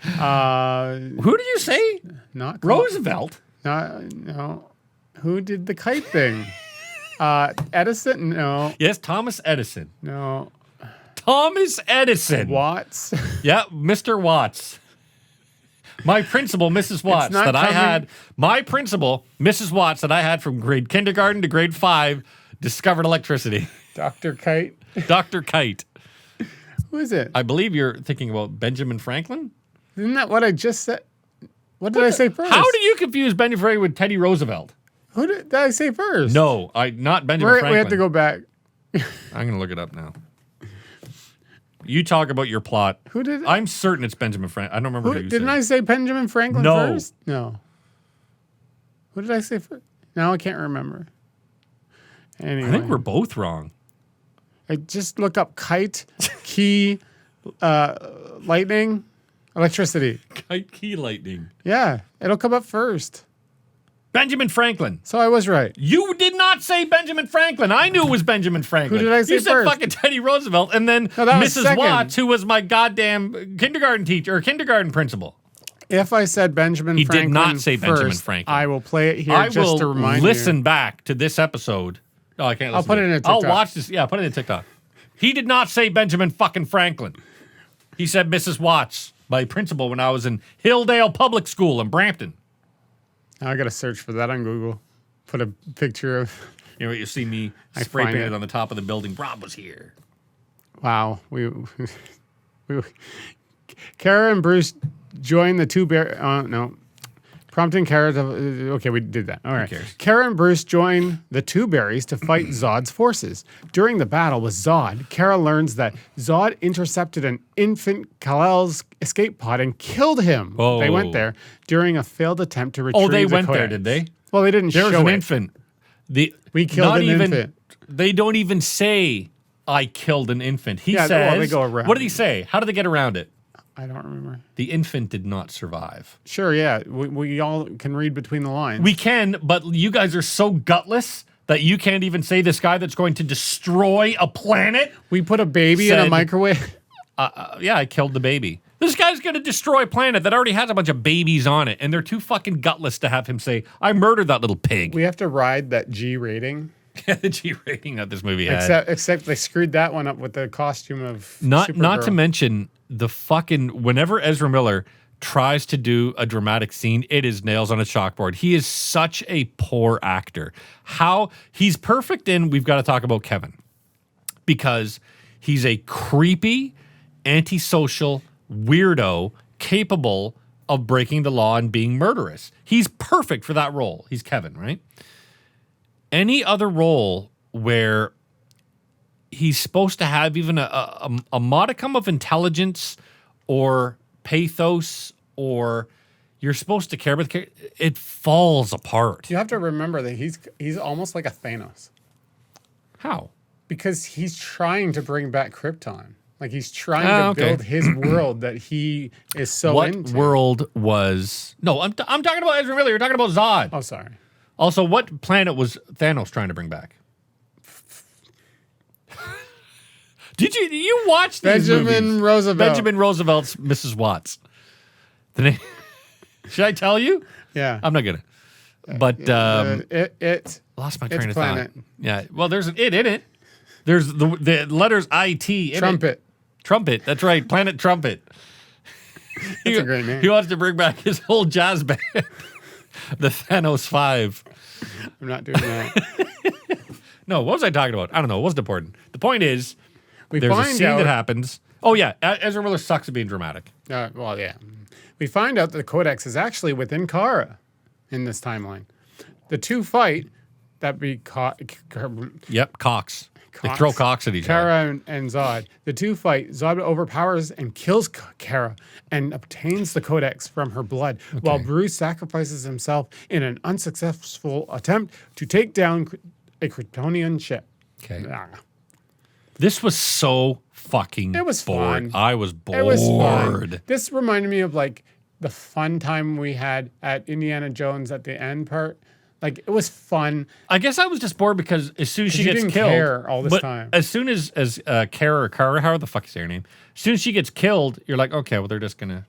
Who did you say? Not Roosevelt? No. Who did the kite thing? Edison? No. Yes, Thomas Edison. No. Thomas Edison. Watts? Yeah, Mr. Watts. My principal, Mrs. Watts, my principal, Mrs. Watts, that I had from grade kindergarten to grade 5, discovered electricity. Dr. Kite? Dr. Kite. Who is it? I believe you're thinking about Benjamin Franklin? Isn't that what I just said? What did I say first? How do you confuse Benjamin Franklin with Teddy Roosevelt? Who did I say first? No, not Benjamin Franklin. We have to go back. I'm going to look it up now. You talk about your plot. Who did? I'm certain it's Benjamin Franklin. I don't remember who you Didn't said. I say Benjamin Franklin No. first? No. Who did I say first? Now I can't remember. Anyway. I think we're both wrong. I just look up kite, key, lightning, electricity. Kite key lightning. Yeah, it'll come up first. Benjamin Franklin. So I was right. You did not say Benjamin Franklin. I knew it was Benjamin Franklin. Who did I say You said first? fucking Teddy Roosevelt, and then Mrs. Watts, who was my goddamn kindergarten teacher or kindergarten principal. If I said Benjamin Franklin did not say Benjamin first, Franklin. I will play it here just to remind you. I will listen back to this episode. No, I can't listen. I'll put it in a TikTok. I'll watch this. Yeah, put it in TikTok. He did not say Benjamin fucking Franklin. He said Mrs. Watts, my principal, when I was in Hilldale Public School in Brampton. Now I got to search for that on Google. Put a picture of. You know, you see me spray painted on the top of the building. Rob was here. Wow, we Kara and Bruce joined the two bear. No, prompting Kara to. Okay, we did that. All right. Kara and Bruce join the two berries to fight Zod's forces. During the battle with Zod, Kara learns that Zod intercepted an infant Kal-El's escape pod and killed him. Whoa. They went there during a failed attempt to retrieve. Oh, they went codex. there, did they? Well, they didn't There show was an it. infant. We killed an infant. They don't even say, I killed an infant. He says, well, they go around. What did he say? How did they get around it? I don't remember. The infant did not survive. Sure, yeah. We all can read between the lines. We can, but you guys are so gutless that you can't even say this guy that's going to destroy a planet. We put a baby in a microwave. Yeah, I killed the baby. This guy's going to destroy a planet that already has a bunch of babies on it, and they're too fucking gutless to have him say, I murdered that little pig. We have to ride that G rating. Yeah, the G rating that this movie had. Except they screwed that one up with the costume of Not Supergirl. to mention the fucking, whenever Ezra Miller tries to do a dramatic scene, it is nails on a chalkboard. He is such a poor actor. He's perfect in, we've got to talk about Kevin. Because he's a creepy, antisocial weirdo capable of breaking the law and being murderous. He's perfect for that role. He's Kevin, right? Any other role where he's supposed to have even a modicum of intelligence or pathos, or you're supposed to care about the character, it falls apart. You have to remember that he's almost like a Thanos. How? Because he's trying to bring back Krypton. Like he's trying to build his world that he is so into. What world was... No, I'm talking about Ezra Miller. You're talking about Zod. Oh, sorry. Also, what planet was Thanos trying to bring back? Did you watch these Benjamin Roosevelt. Benjamin Roosevelt's Mrs. Watts. The name. Should I tell you? Yeah. I'm not gonna. But lost my train of planet. thought. Yeah. Well, there's an it in it. There's the letters IT in Trumpet. it. Trumpet. That's right. Planet Trumpet. That's a great name. He wants to bring back his whole jazz band. The Thanos 5. I'm not doing that. No, what was I talking about? I don't know. It wasn't important. The point is, there's a find scene out- that happens. Oh, yeah. Ezra Miller sucks at being dramatic. Well, yeah. We find out that the Codex is actually within Kara in this timeline. The two fight, that be Yep, Cox. They throw Cox at each other. Kara and Zod. The two fight. Zod overpowers and kills Kara and obtains the Codex from her blood, while Bruce sacrifices himself in an unsuccessful attempt to take down a Kryptonian ship. Okay. Ah. This was so fucking It was bored. fun. I was bored. It was fun. This reminded me of like the fun time we had at Indiana Jones at the end part. Like it was fun. I guess I was just bored because as soon as she you gets didn't killed, care all this but time. as soon as Kara or Kara, how the fuck is her name? As soon as she gets killed, you're like, okay, well they're just gonna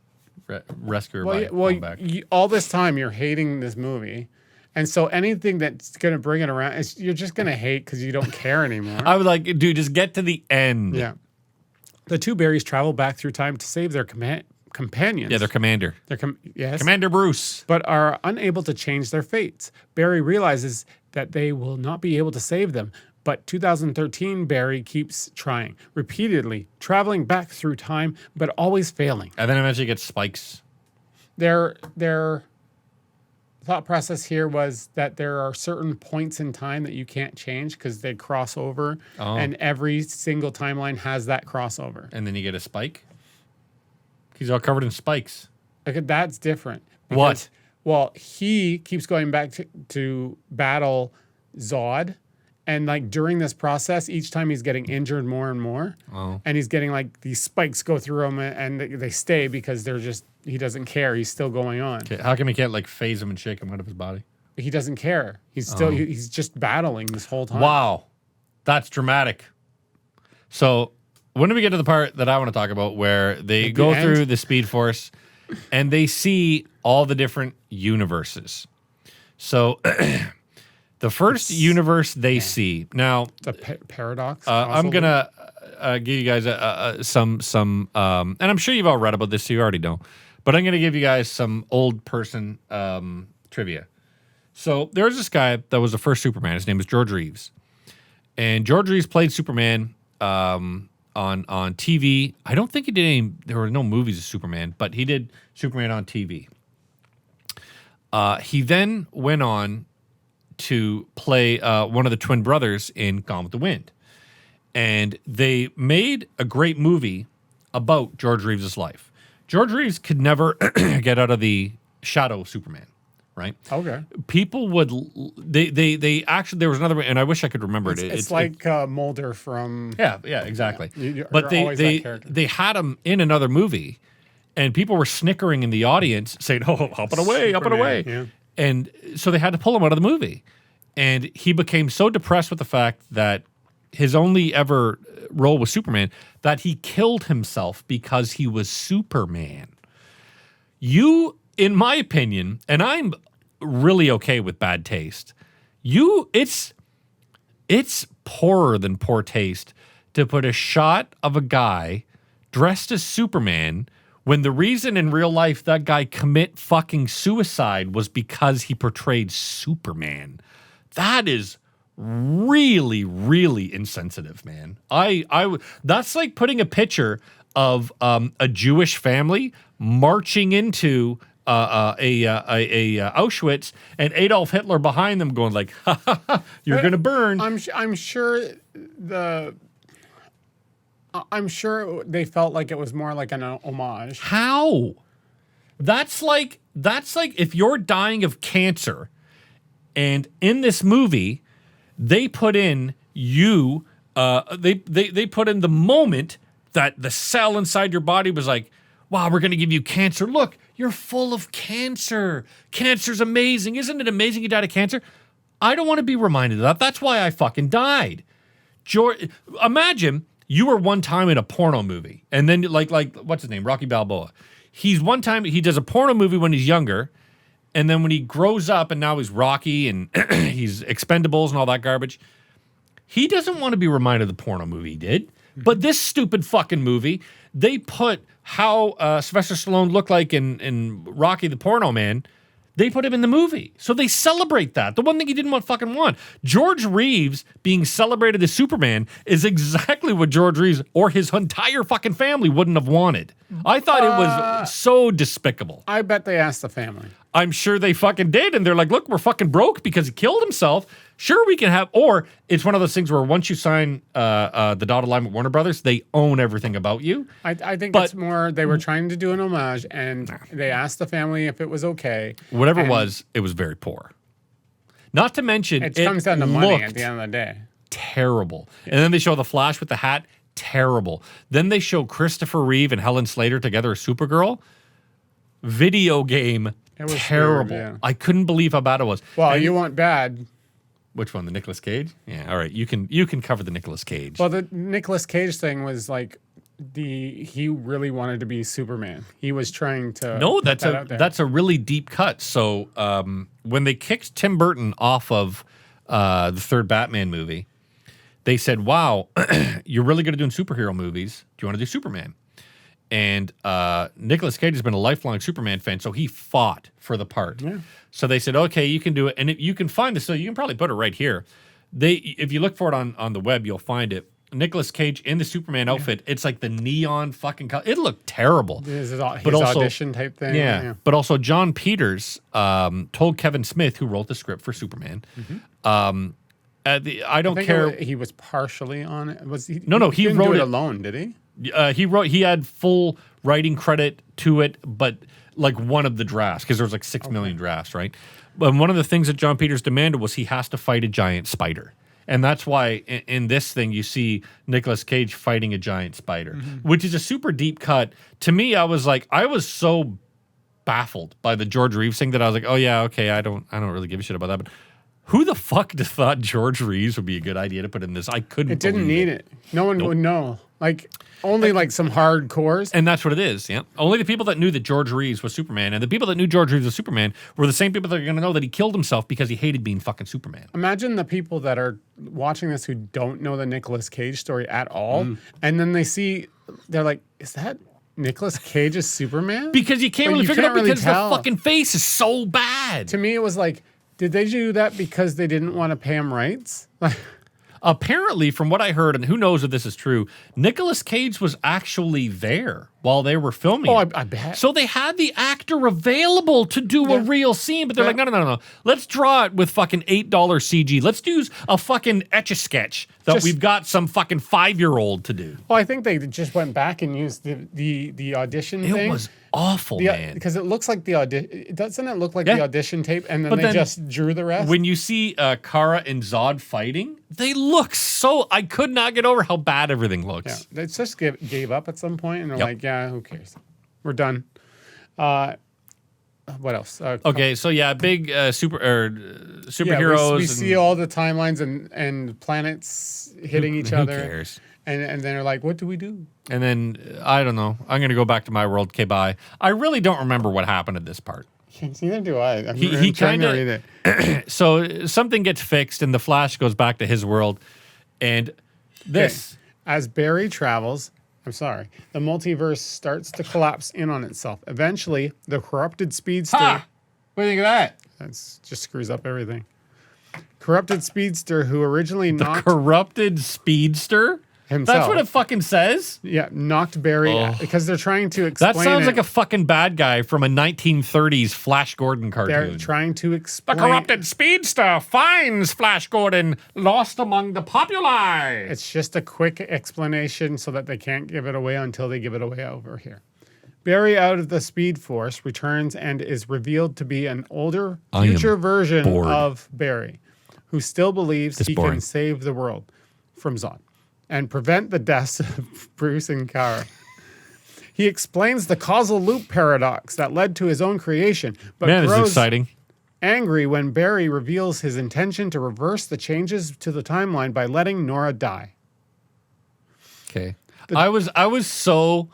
rescue her by going back. All this time you're hating this movie. And so anything that's going to bring it around, you're just going to hate because you don't care anymore. I was like, dude, just get to the end. Yeah. The two Barrys travel back through time to save their companions. Yeah, their commander. Yes. Commander Bruce. But are unable to change their fates. Barry realizes that they will not be able to save them. But 2013, Barry keeps trying, repeatedly traveling back through time, but always failing. And then eventually gets spikes. Their thought process here was that there are certain points in time that you can't change because they cross over, and every single timeline has that crossover. And then you get a spike. He's all covered in spikes. Okay, that's different. What? Well, he keeps going back to battle Zod, and like during this process, each time he's getting injured more and more, and he's getting like these spikes go through him, and they stay because they're just. He doesn't care. He's still going on. Okay. How come he can't like phase him and shake him out of his body? He doesn't care. He's still he's just battling this whole time. Wow. That's dramatic. So when do we get to the part that I want to talk about where they go through the Speed Force and they see all the different universes? So the first universe they see. Now, the paradox. I'm going to give you guys some and I'm sure you've all read about this, so you already know. But I'm going to give you guys some old person trivia. So there's this guy that was the first Superman. His name is George Reeves. And George Reeves played Superman on TV. I don't think he did any, there were no movies of Superman, but he did Superman on TV. He then went on to play one of the twin brothers in Gone with the Wind. And they made a great movie about George Reeves' life. George Reeves could never get out of the shadow of Superman, right? Okay. People would they actually there was another, and I wish I could remember it. It's like Mulder from yeah exactly. You're but they had him in another movie, and people were snickering in the audience saying, "Oh, up and away, up and away," and so they had to pull him out of the movie, and he became so depressed with the fact that his only ever role was Superman that he killed himself because he was Superman. You, in my opinion, and I'm really okay with bad taste, it's poorer than poor taste to put a shot of a guy dressed as Superman when the reason in real life that guy commit fucking suicide was because he portrayed Superman. That is really, really insensitive, man. That's like putting a picture of a Jewish family marching into Auschwitz and Adolf Hitler behind them going like, ha, ha, ha, you're going to burn. I'm sure they felt like it was more like an homage. How? That's like if you're dying of cancer and in this movie they put in they put in the moment that the cell inside your body was like, wow, we're going to give you cancer. Look, you're full of cancer. Cancer's amazing. Isn't it amazing you died of cancer? I don't want to be reminded of that. That's why I fucking died. Imagine you were one time in a porno movie, and then like what's his name? Rocky Balboa. He does a porno movie when he's younger, and then when he grows up and now he's Rocky and he's Expendables and all that garbage, he doesn't want to be reminded of the porno movie he did. But this stupid fucking movie, they put how Sylvester Stallone looked like in Rocky the Porno Man, they put him in the movie. So they celebrate that. The one thing he didn't fucking want. George Reeves being celebrated as Superman is exactly what George Reeves or his entire fucking family wouldn't have wanted. I thought it was so despicable. I bet they asked the family. I'm sure they fucking did. And they're like, look, we're fucking broke because he killed himself. Sure, we can have, or it's one of those things where once you sign the dotted line with Warner Brothers, they own everything about you. I think it's more they were trying to do an homage, and they asked the family if it was okay. Whatever it was very poor. Not to mention, it comes down to money at the end of the day. Terrible. And then they show the Flash with the hat. Terrible. Then they show Christopher Reeve and Helen Slater together as Supergirl. Video game. It was terrible. Weird, yeah. I couldn't believe how bad it was. Well, and you want bad. Which one? The Nicolas Cage? Yeah. All right. You can cover the Nicolas Cage. Well, the Nicolas Cage thing was like he really wanted to be Superman. He was trying to. No, that's a really deep cut. So when they kicked Tim Burton off of the third Batman movie, they said, "Wow, you're really good at doing superhero movies. Do you want to do Superman?" And Nicolas Cage has been a lifelong Superman fan, so he fought for the part. Yeah. So they said, "Okay, you can do it," and you can find this. So you can probably put it right here. If you look for it on the web, you'll find it. Nicolas Cage in the Superman outfit. It's like the neon fucking color. It looked terrible. His audition type thing. Yeah. But also John Peters told Kevin Smith, who wrote the script for Superman. Mm-hmm. I don't care. He was partially on it. Was he? No. He wrote it alone. Did he? He had full writing credit to it, but like one of the drafts, because there's like 6 million drafts, right? But one of the things that John Peters demanded was he has to fight a giant spider. And that's why in this thing you see Nicolas Cage fighting a giant spider, which is a super deep cut. To me, I was so baffled by the George Reeves thing that I was like, oh yeah, okay, I don't really give a shit about that. But who the fuck thought George Reeves would be a good idea to put in this? I couldn't. It didn't need it. No one would know. Like only like some hardcores. And that's what it is. Yeah. Only the people that knew that George Reeves was Superman, and the people that knew George Reeves was Superman were the same people that are going to know that he killed himself because he hated being fucking Superman. Imagine the people that are watching this who don't know the Nicolas Cage story at all, and then they're like, "Is that Nicolas Cage's Superman?" Because you can't really figure it out because the fucking face is so bad. To me, it was like, did they do that because they didn't want to pay him rights? Apparently, from what I heard, and who knows if this is true, Nicolas Cage was actually there while they were filming. Oh, I bet. So they had the actor available to do a real scene, but they're like, no. Let's draw it with fucking $8 CG. Let's use a fucking Etch-a-Sketch that we've got some fucking 5-year-old to do. Well, I think they just went back and used the audition thing. It was awful, man. Because it looks like the audition. Doesn't it look like the audition tape? And then they just drew the rest. When you see Kara and Zod fighting, they look so. I could not get over how bad everything looks. Yeah, they just gave up at some point, and they're like, yeah, who cares? We're done. What else? Okay, so yeah, big superheroes. We see all the timelines and planets hitting each other. Who cares? And then they're like, what do we do? And then, I don't know. I'm going to go back to my world. Okay, bye. I really don't remember what happened at this part. Neither do I. He kind of... So something gets fixed and the Flash goes back to his world. And this... Okay. As Barry travels... I'm sorry. The multiverse starts to collapse in on itself. Eventually, the corrupted speedster... Ha! What do you think of that? That just screws up everything. Corrupted speedster who originally knocked... The corrupted speedster? Himself. That's what it fucking says? Yeah, knocked Barry because they're trying to explain That sounds like a fucking bad guy from a 1930s Flash Gordon cartoon. They're trying to explain... The corrupted speedster finds Flash Gordon lost among the populi. It's just a quick explanation so that they can't give it away until they give it away over here. Barry out of the Speed Force returns and is revealed to be an older, future version of Barry, who still believes he can save the world from Zod and prevent the deaths of Bruce and Kara. He explains the causal loop paradox that led to his own creation, but grows exciting. Angry when Barry reveals his intention to reverse the changes to the timeline by letting Nora die. Okay. I was so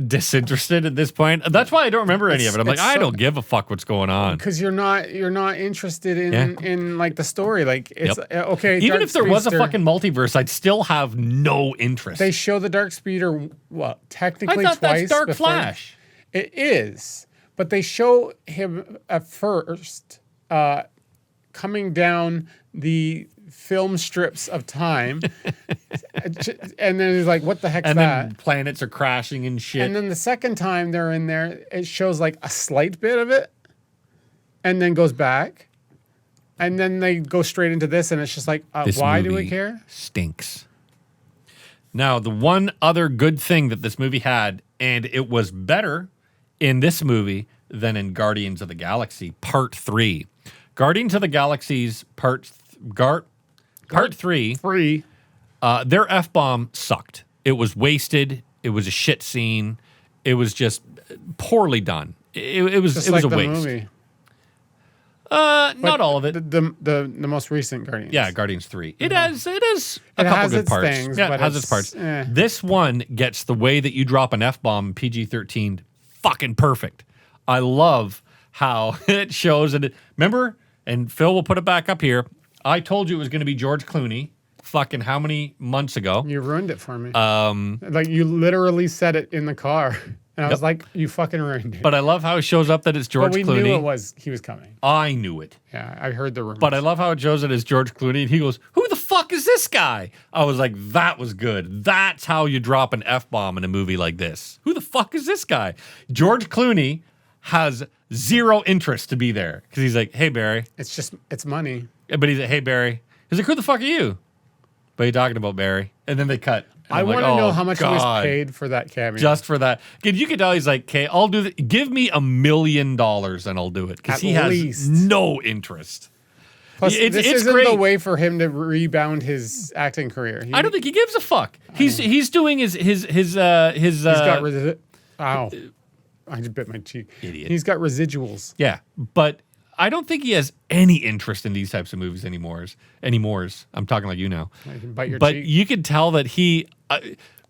disinterested at this point. That's why I don't remember any of it. I'm like, I don't give a fuck what's going on. Because you're not interested in like the story. Like it's okay. Even Dark if there was a fucking multiverse, I'd still have no interest. They show the Dark Speeder technically I thought twice. That's Dark Flash. It is, but they show him at first coming down the film strips of time, and then he's like, "What the heck's that?" And then planets are crashing and shit. And then the second time they're in there, it shows like a slight bit of it, and then goes back, and then they go straight into this, and it's just like, why do we care? Stinks. Now, the one other good thing that this movie had, and it was better in this movie than in Guardians of the Galaxy Part 3. Guardians of the Galaxy's Part 3. Their F-bomb sucked. It was wasted. It was a shit scene. It was just poorly done. It was a waste. Movie. Not all of it. The most recent Guardians. Yeah, Guardians 3. It has a couple good parts. Things, yeah, but it has its parts. This one gets the way that you drop an F-bomb in PG-13 fucking perfect. I love how it shows it. Remember, and Phil will put it back up here, I told you it was going to be George Clooney fucking how many months ago? You ruined it for me. Like, you literally said it in the car. And I was like, you fucking ruined it. But I love how it shows up that it's George Clooney. But we knew he was coming. I knew it. Yeah, I heard the rumors. But I love how it shows it as George Clooney, and he goes, who the fuck is this guy? I was like, that was good. That's how you drop an F-bomb in a movie like this. Who the fuck is this guy? George Clooney has zero interest to be there. Because he's like, hey, Barry. It's money. But he's like, hey, Barry. He's like, who the fuck are you? What are you talking about, Barry? And then they cut. I want to know how much he was paid for that cameo. Just for that. You can tell he's like, okay, I'll do that. Give me $1 million and I'll do it. Because he has no interest. Plus, this isn't great. The way for him to rebound his acting career. I don't think he gives a fuck. He's doing his He's got ow. I just bit my cheek. Idiot. He's got residuals. Yeah, but I don't think he has any interest in these types of movies anymore. I'm talking like you now. I can bite your but cheek. You can tell that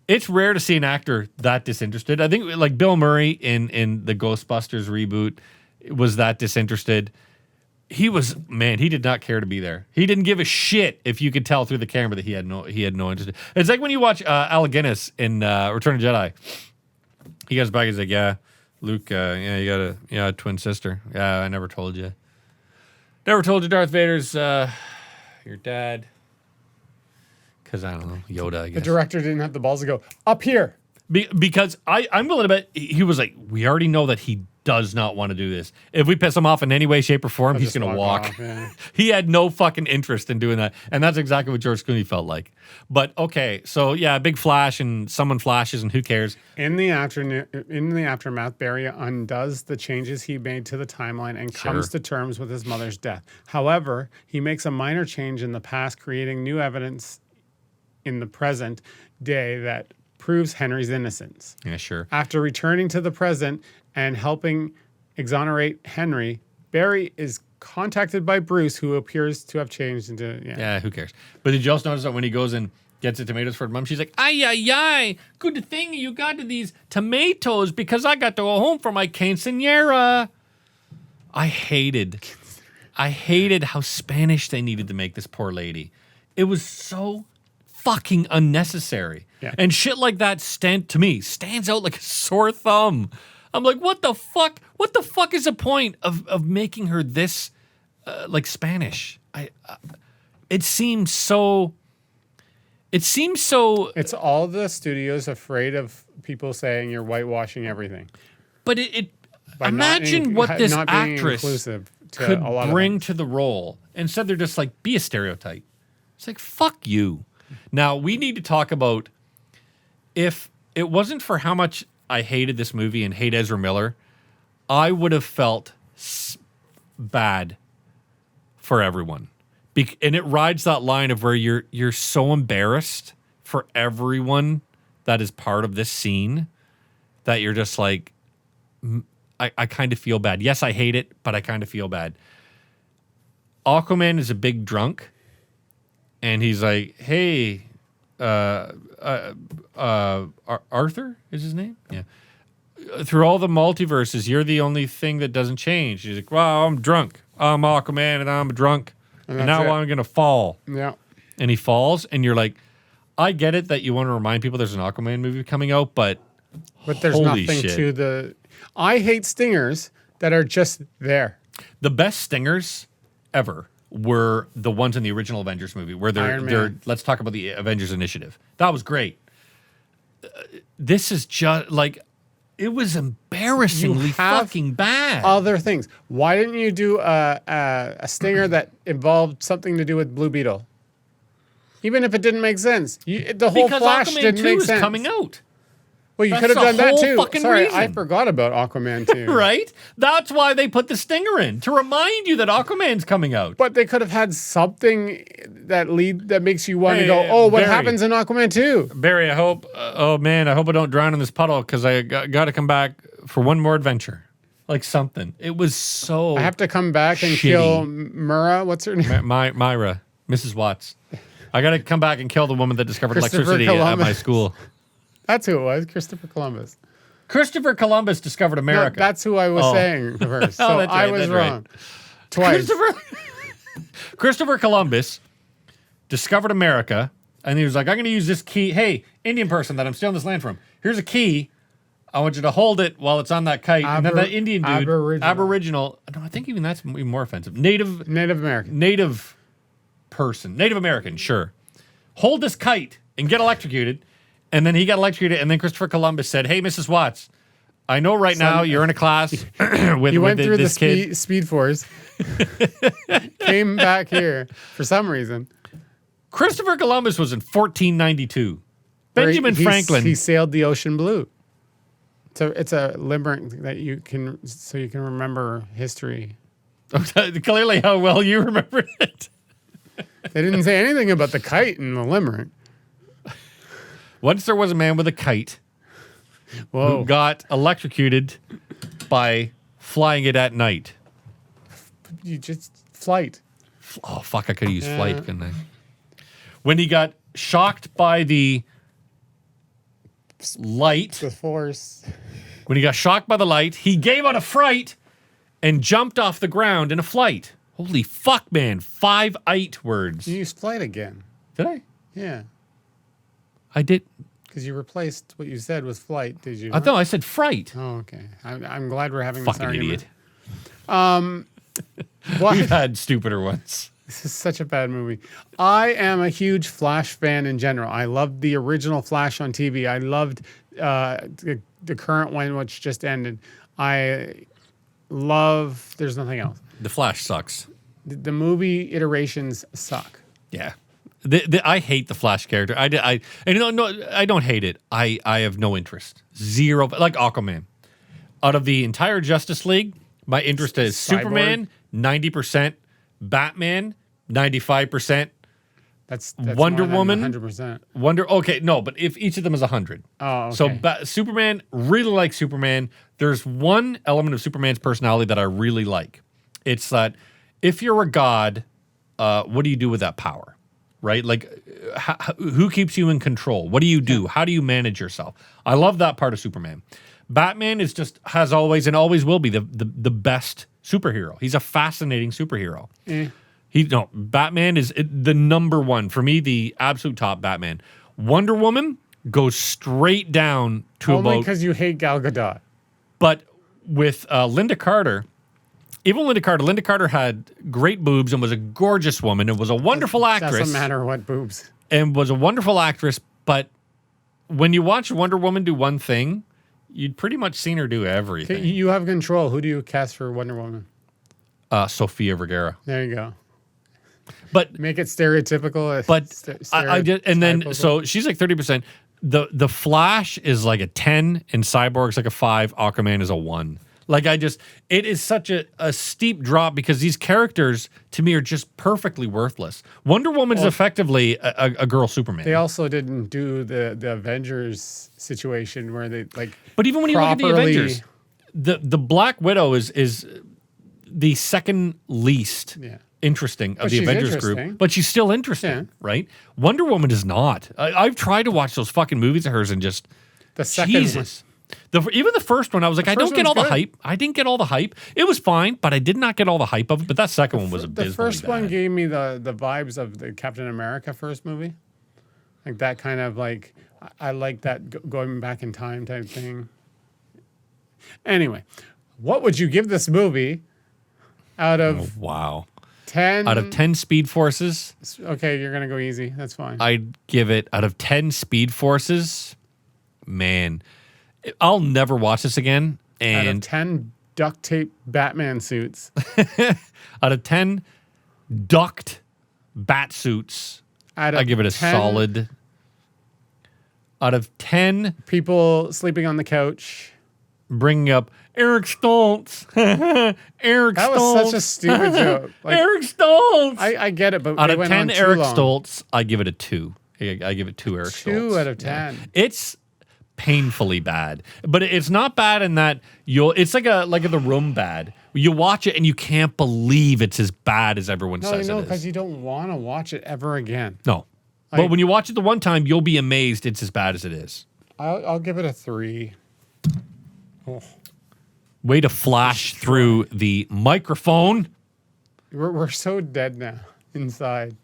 it's rare to see an actor that disinterested. I think like Bill Murray in the Ghostbusters reboot was that disinterested. He did not care to be there. He didn't give a shit if you could tell through the camera that he had no interest. It's like when you watch Alec Guinness in Return of the Jedi. He goes back, he's like, yeah, Luke, you got a twin sister. Yeah, I never told you. Never told you Darth Vader's your dad. Because, I don't know, Yoda, I guess. The director didn't have the balls to go, up here. Because I'm willing to bet he was like, we already know that he does not want to do this. If we piss him off in any way, shape, or form, he's going to walk. Off, yeah. He had no fucking interest in doing that. And that's exactly what George Clooney felt like. But, okay, so, yeah, big flash, and someone flashes, and who cares? In the aftermath, Barry undoes the changes he made to the timeline and comes to terms with his mother's death. However, he makes a minor change in the past, creating new evidence in the present day that proves Henry's innocence. Yeah, sure. After returning to the present and helping exonerate Henry, Barry is contacted by Bruce, who appears to have changed into... Yeah, who cares? But did you also notice that when he goes and gets the tomatoes for his mom, she's like, ay, ay, ay, good thing you got these tomatoes because I got to go home for my quinceañera. I hated how Spanish they needed to make this poor lady. It was so fucking unnecessary. Yeah. And shit like that stands out like a sore thumb. I'm like, what the fuck? What the fuck is the point of making her this like Spanish? It seems so. It's all the studios afraid of people saying you're whitewashing everything. But imagine what this actress could bring to the role. Instead, they're just like, be a stereotype. It's like, fuck you. Now, we need to talk about, if it wasn't for how much I hated this movie and hate Ezra Miller, I would have felt bad for everyone. And it rides that line of where you're so embarrassed for everyone that is part of this scene that you're just like, I kind of feel bad. Yes, I hate it, but I kind of feel bad. Aquaman is a big drunk. And he's like, hey, Arthur is his name? Yeah. Through all the multiverses, you're the only thing that doesn't change. He's like, well, I'm drunk. I'm Aquaman and I'm drunk. And now I'm going to fall. Yeah. And he falls and you're like, I get it that you want to remind people there's an Aquaman movie coming out, but there's nothing to the... I hate stingers that are just there. The best stingers ever were the ones in the original Avengers movie where they're let's talk about the Avengers Initiative. That was great. This is just like, it was embarrassingly fucking bad. Other things. Why didn't you do a stinger that involved something to do with Blue Beetle? Even if it didn't make sense. The whole because Flash Aquaman didn't 2 make is sense. Coming out. Well, you That's could have the done that whole too. fucking Sorry, reason. I forgot about Aquaman too. Right? That's why they put the stinger in, to remind you that Aquaman's coming out. But they could have had something that makes you want to go, Hey, oh, what Barry. happens in Aquaman 2? Barry, I hope, oh man, I hope I don't drown in this puddle because I got to come back for one more adventure. Like something. It was so. I have to come back and shitty. kill Mura. What's her name? Myra, Mrs. Watts. I got to come back and kill the woman that discovered Christopher electricity at Columbus. my school. That's who it was, Christopher Columbus. Christopher Columbus discovered No, America. that's who I was saying first. So that's I right, was that's wrong. right. Twice. Christopher Columbus discovered America, and he was like, I'm going to use this key. Hey, Indian person that I'm stealing this land from, here's a key. I want you to hold it while it's on that kite. And then that Indian dude, Aboriginal. No, I think even that's even more offensive. Native American. Native person. Native American, sure. Hold this kite and get electrocuted. And then he got electrocuted. And then Christopher Columbus said, hey, Mrs. Watts, I know right now you're in a class with, You went through this kid. Speed Force. Came back here for some reason. Christopher Columbus was in 1492. Benjamin Franklin. He sailed the ocean blue. So it's a limerick that you can remember history. Clearly how well you remember it. They didn't say anything about the kite in the limerick. Once there was a man with a kite who got electrocuted by flying it at night. You just flight. Oh, fuck, I could have used flight, couldn't I? When he got shocked by the light. The force. When he got shocked by the light, he gave out a fright and jumped off the ground in a flight. Holy fuck, man. 5 8 words. You used flight again. Did I? Yeah. I did. Because you replaced what you said with flight, did you? I thought I said fright. Oh, okay. I'm glad we're having this Fucking argument. idiot. What? We've had stupider ones. This is such a bad movie. I am a huge Flash fan in general. I loved the original Flash on TV. I loved the current one, which just ended. There's nothing else. The Flash sucks. The movie iterations suck. Yeah. I hate the Flash character. I don't hate it. I have no interest. Zero. Like Aquaman. Out of the entire Justice League, my interest is Superman, 90%, Batman, 95%. That's Wonder Woman, 100%. Okay, no, but if each of them is 100. Oh, okay. So Superman, really like Superman. There's one element of Superman's personality that I really like. It's that if you're a god, what do you do with that power? Right? Like, who keeps you in control? What do you do? How do you manage yourself? I love that part of Superman. Batman has always and always will be the best superhero. He's a fascinating superhero. Batman is the number one for me, the absolute top Batman. Wonder Woman goes straight down to Only about because you hate Gal Gadot. But with Linda Carter, even Linda Carter had great boobs and was a gorgeous woman and was a wonderful actress. Doesn't matter what boobs. And was a wonderful actress, but when you watch Wonder Woman do one thing, you'd pretty much seen her do everything. Okay, you have control. Who do you cast for Wonder Woman? Sofia Vergara. There you go. But make it stereotypical. But I did, and then so she's like 30%. The Flash is like a 10, and Cyborg's like a 5. Aquaman is a 1. Like it is such a steep drop because these characters to me are just perfectly worthless. Wonder Woman is effectively a girl Superman. They also didn't do the Avengers situation where they like. But even when you look at the Avengers, the Black Widow is the second least interesting of the Avengers group, but she's still interesting, right? Wonder Woman is not. I've tried to watch those fucking movies of hers and just the second Jesus. Even the first one, I was like, I don't get all the hype. I didn't get all the hype. It was fine, but I did not get all the hype of it. But that second one was abysmally The first bad. one gave me the vibes of the Captain America first movie. Like that kind of like, I like that going back in time type thing. Anyway, what would you give this movie out of 10? Out of 10 Speed Forces. Okay, you're going to go easy. That's fine. I'd give it, out of 10 Speed Forces, man, I'll never watch this again. And out of 10 duct tape Batman suits. Out of 10 duct bat suits, I give it a solid Out of 10, People sleeping on the couch. bringing up Eric Stoltz. Eric That Stoltz. was such a stupid joke. Like, Eric Stoltz. I get it, but Out it of went 10 on too Eric long. Stoltz, I give it a 2. I give it 2 Eric Stoltz. 2 out of 10. Yeah. It's painfully bad, but it's not bad in that it's like The Room bad. You watch it and you can't believe it's as bad as everyone says it is. because you don't want to watch it ever again. No. But when you watch it the one time, you'll be amazed it's as bad as it is. I'll give it a 3. Oh. Way to flash through the microphone. We're so dead now inside.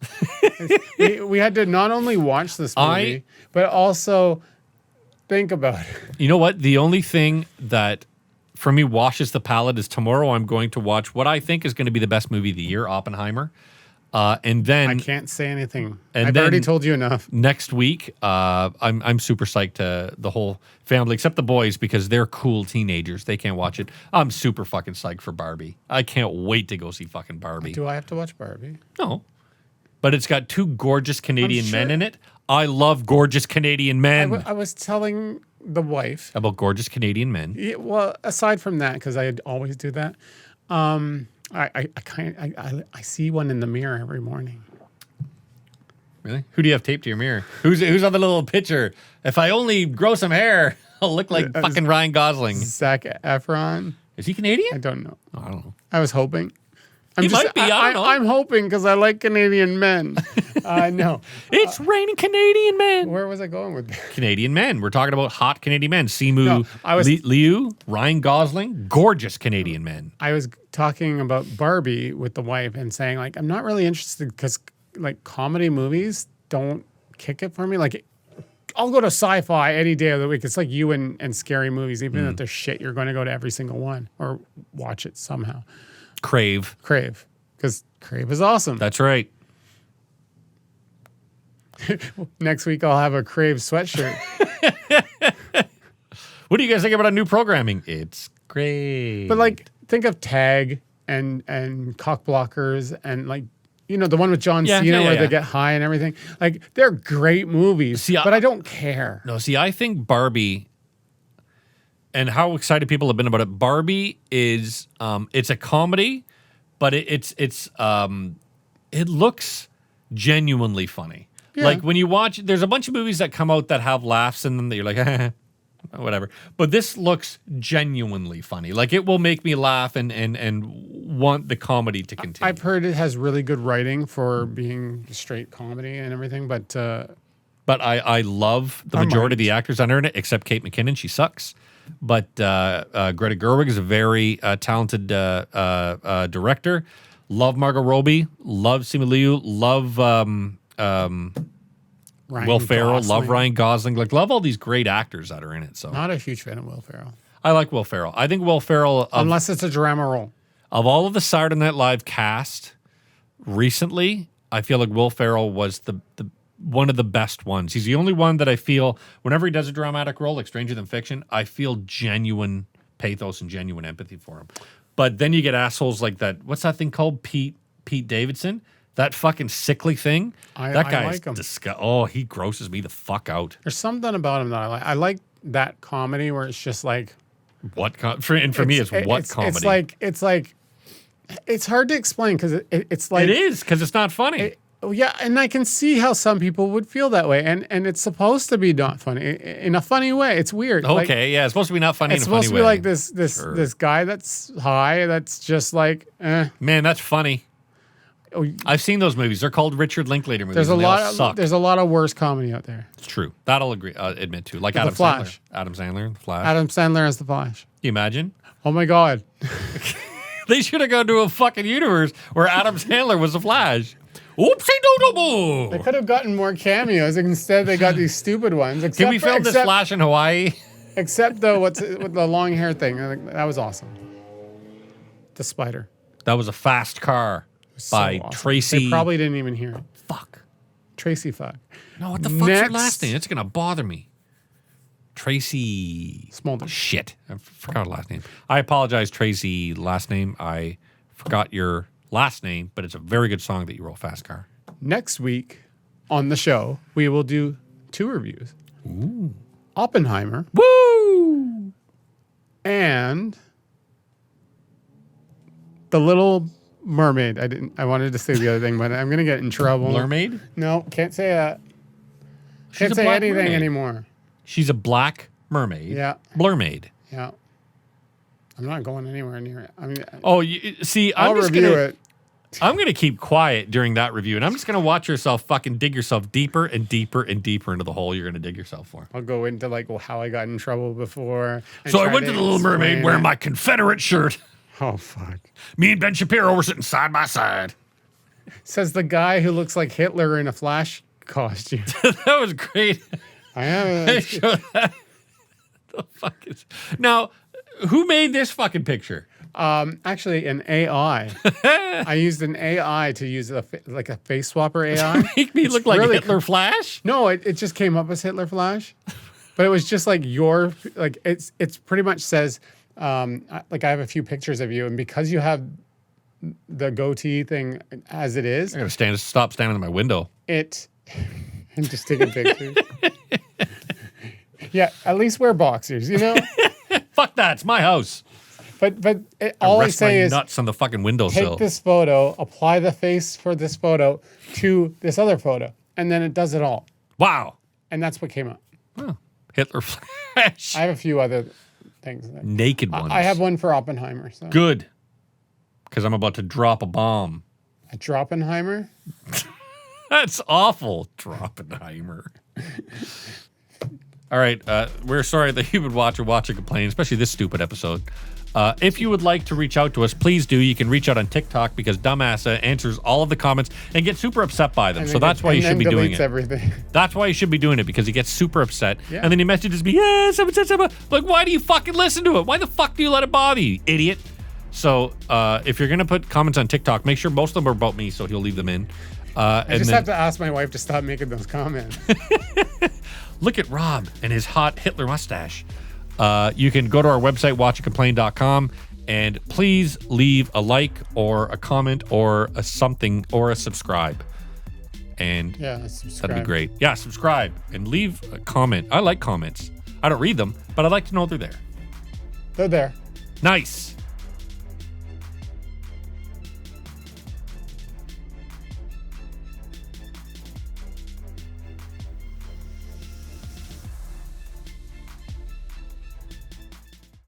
we had to not only watch this movie, but also think about it. You know what? The only thing that for me washes the palate is tomorrow I'm going to watch what I think is going to be the best movie of the year, Oppenheimer. And then I can't say anything. And I've already told you enough. Next week, I'm super psyched to the whole family, except the boys, because they're cool teenagers. They can't watch it. I'm super fucking psyched for Barbie. I can't wait to go see fucking Barbie. Do I have to watch Barbie? No. But it's got 2 gorgeous Canadian men in it. I love gorgeous Canadian men. I was telling the wife. About gorgeous Canadian men. Yeah, well, aside from that, because I always do that, I see one in the mirror every morning. Really? Who do you have taped to your mirror? Who's on the little picture? If I only grow some hair, I'll look like fucking Ryan Gosling. Zac Efron. Is he Canadian? I don't know. Oh, I don't know. I was hoping. He might be. I don't know. I'm hoping because I like Canadian men. No. It's raining Canadian men. Where was I going with that? Canadian men. We're talking about hot Canadian men. Simu No, Liu, Ryan Gosling, gorgeous Canadian men. I was talking about Barbie with the wife and saying, like, I'm not really interested because, like, comedy movies don't kick it for me. Like, I'll go to sci-fi any day of the week. It's like you and scary movies. Even if they're shit, you're going to go to every single one or watch it somehow. Crave. Because Crave is awesome. That's right. Next week, I'll have a Crave sweatshirt. What do you guys think about our new programming? It's great. But, like, think of Tag and Cock Blockers and, like, you know, the one with John Cena where they get high and everything. Like, they're great movies, but I don't care. No, see, I think Barbie and how excited people have been about it. Barbie is it's a comedy, but it looks genuinely funny. Yeah. Like when you watch, there's a bunch of movies that come out that have laughs in them that you're like, whatever. But this looks genuinely funny. Like it will make me laugh and want the comedy to continue. I've heard it has really good writing for being straight comedy and everything, but I love the majority of the actors on it, except Kate McKinnon. She sucks. But Greta Gerwig is a very talented director. Love Margot Robbie. Love Simu Liu. Love Will Ferrell. Gosling. Love Ryan Gosling. Like love all these great actors that are in it. So not a huge fan of Will Ferrell. I like Will Ferrell. I think Will Ferrell, unless it's a drama role. Of all of the Saturday Night Live cast recently, I feel like Will Ferrell was the one of the best ones. He's the only one that I feel, whenever he does a dramatic role, like Stranger Than Fiction, I feel genuine pathos and genuine empathy for him. But then you get assholes like that. What's that thing called? Pete Davidson? That fucking sickly thing? That guy is disgusting. Oh, he grosses me the fuck out. There's something about him that I like. I like that comedy where it's just like... For me, it's comedy? It's hard to explain because it's like... It is, because it's not funny. Yeah, and I can see how some people would feel that way, and it's supposed to be not funny in a funny way. It's weird. Okay, yeah, it's supposed to be not funny in a funny way. It's supposed to be like this guy that's high, that's just like, Man, that's funny. I've seen those movies. They're called Richard Linklater movies. There's a lot of worse comedy out there. It's true. That'll admit to. Like Adam Flash. Sandler. Adam Sandler, The Flash. Adam Sandler as The Flash. Can you imagine? Oh my God. They should have gone to a fucking universe where Adam Sandler was The Flash. Oopsie-doodle-boo! They could have gotten more cameos. Instead, they got these stupid ones. Can we film this Flash in Hawaii? Except with the long hair thing. That was awesome. The spider. That was a fast car by awesome. Tracy. They probably didn't even hear it. Fuck. Tracy fuck. No, what the fuck's your last name? It's going to bother me. Tracy. Smolder. Shit. I forgot her last name. I apologize, Tracy, last name. I forgot your last name, but it's a very good song that you wrote, Fast Car. Next week on the show, we will do 2 reviews. Ooh. Oppenheimer, Woo! and The Little Mermaid. I wanted to say the other thing, but I'm gonna get in trouble. Mermaid? No, can't say that. She's Can't a say black anything mermaid. anymore. She's a black mermaid. Yeah. Blurmaid. Yeah. I'm not going anywhere near it. I mean, Oh, see, I'll I'm just review gonna, it. I'm gonna keep quiet during that review, and I'm just gonna watch yourself fucking dig yourself deeper and deeper and deeper into the hole you're gonna dig yourself for. I'll go into like how I got in trouble before. and So I try went to the Little Mermaid explain wearing it. my Confederate shirt. Oh fuck! Me and Ben Shapiro were sitting side by side. Says the guy who looks like Hitler in a Flash costume. That was great. I have. Show that. The fuck is now? Who made this fucking picture? Actually, an AI. I used an AI to use like a face swapper AI. Make me look like really Hitler Flash? No, it just came up as Hitler Flash, but it was just like it's pretty much says like I have a few pictures of you, and because you have the goatee thing as it is, I'm gonna stop standing in my window. I'm just taking pictures. Yeah, at least wear boxers, you know. Fuck that! It's my house. But all I Rest say my is nuts on the fucking windowsill. take this photo, apply the face for this photo to this other photo, and then it does it all. Wow. And that's what came up. Oh, Hitler Flash. I have a few other things. Naked ones. I have one for Oppenheimer. So. Good. Because I'm about to drop a bomb. A Droppenheimer? That's awful. Droppenheimer. All right. We're sorry that you would watch and complain, especially this stupid episode. If you would like to reach out to us, please do. You can reach out on TikTok because Dumassa answers all of the comments and gets super upset by them. So that's why you should be doing it. Everything. That's why you should be doing it, because he gets super upset. Yeah. And then he messages me, yeah, something. Like, why do you fucking listen to it? Why the fuck do you let it bother you, idiot? So if you're going to put comments on TikTok, make sure most of them are about me so he'll leave them in. I just have to ask my wife to stop making those comments. Look at Rob and his hot Hitler mustache. You can go to our website, watchandcomplain.com, and please leave a like or a comment or a something or a subscribe. And Yeah, subscribe. that'd be great. Yeah, subscribe and leave a comment. I like comments. I don't read them, but I like to know they're there. They're there. Nice.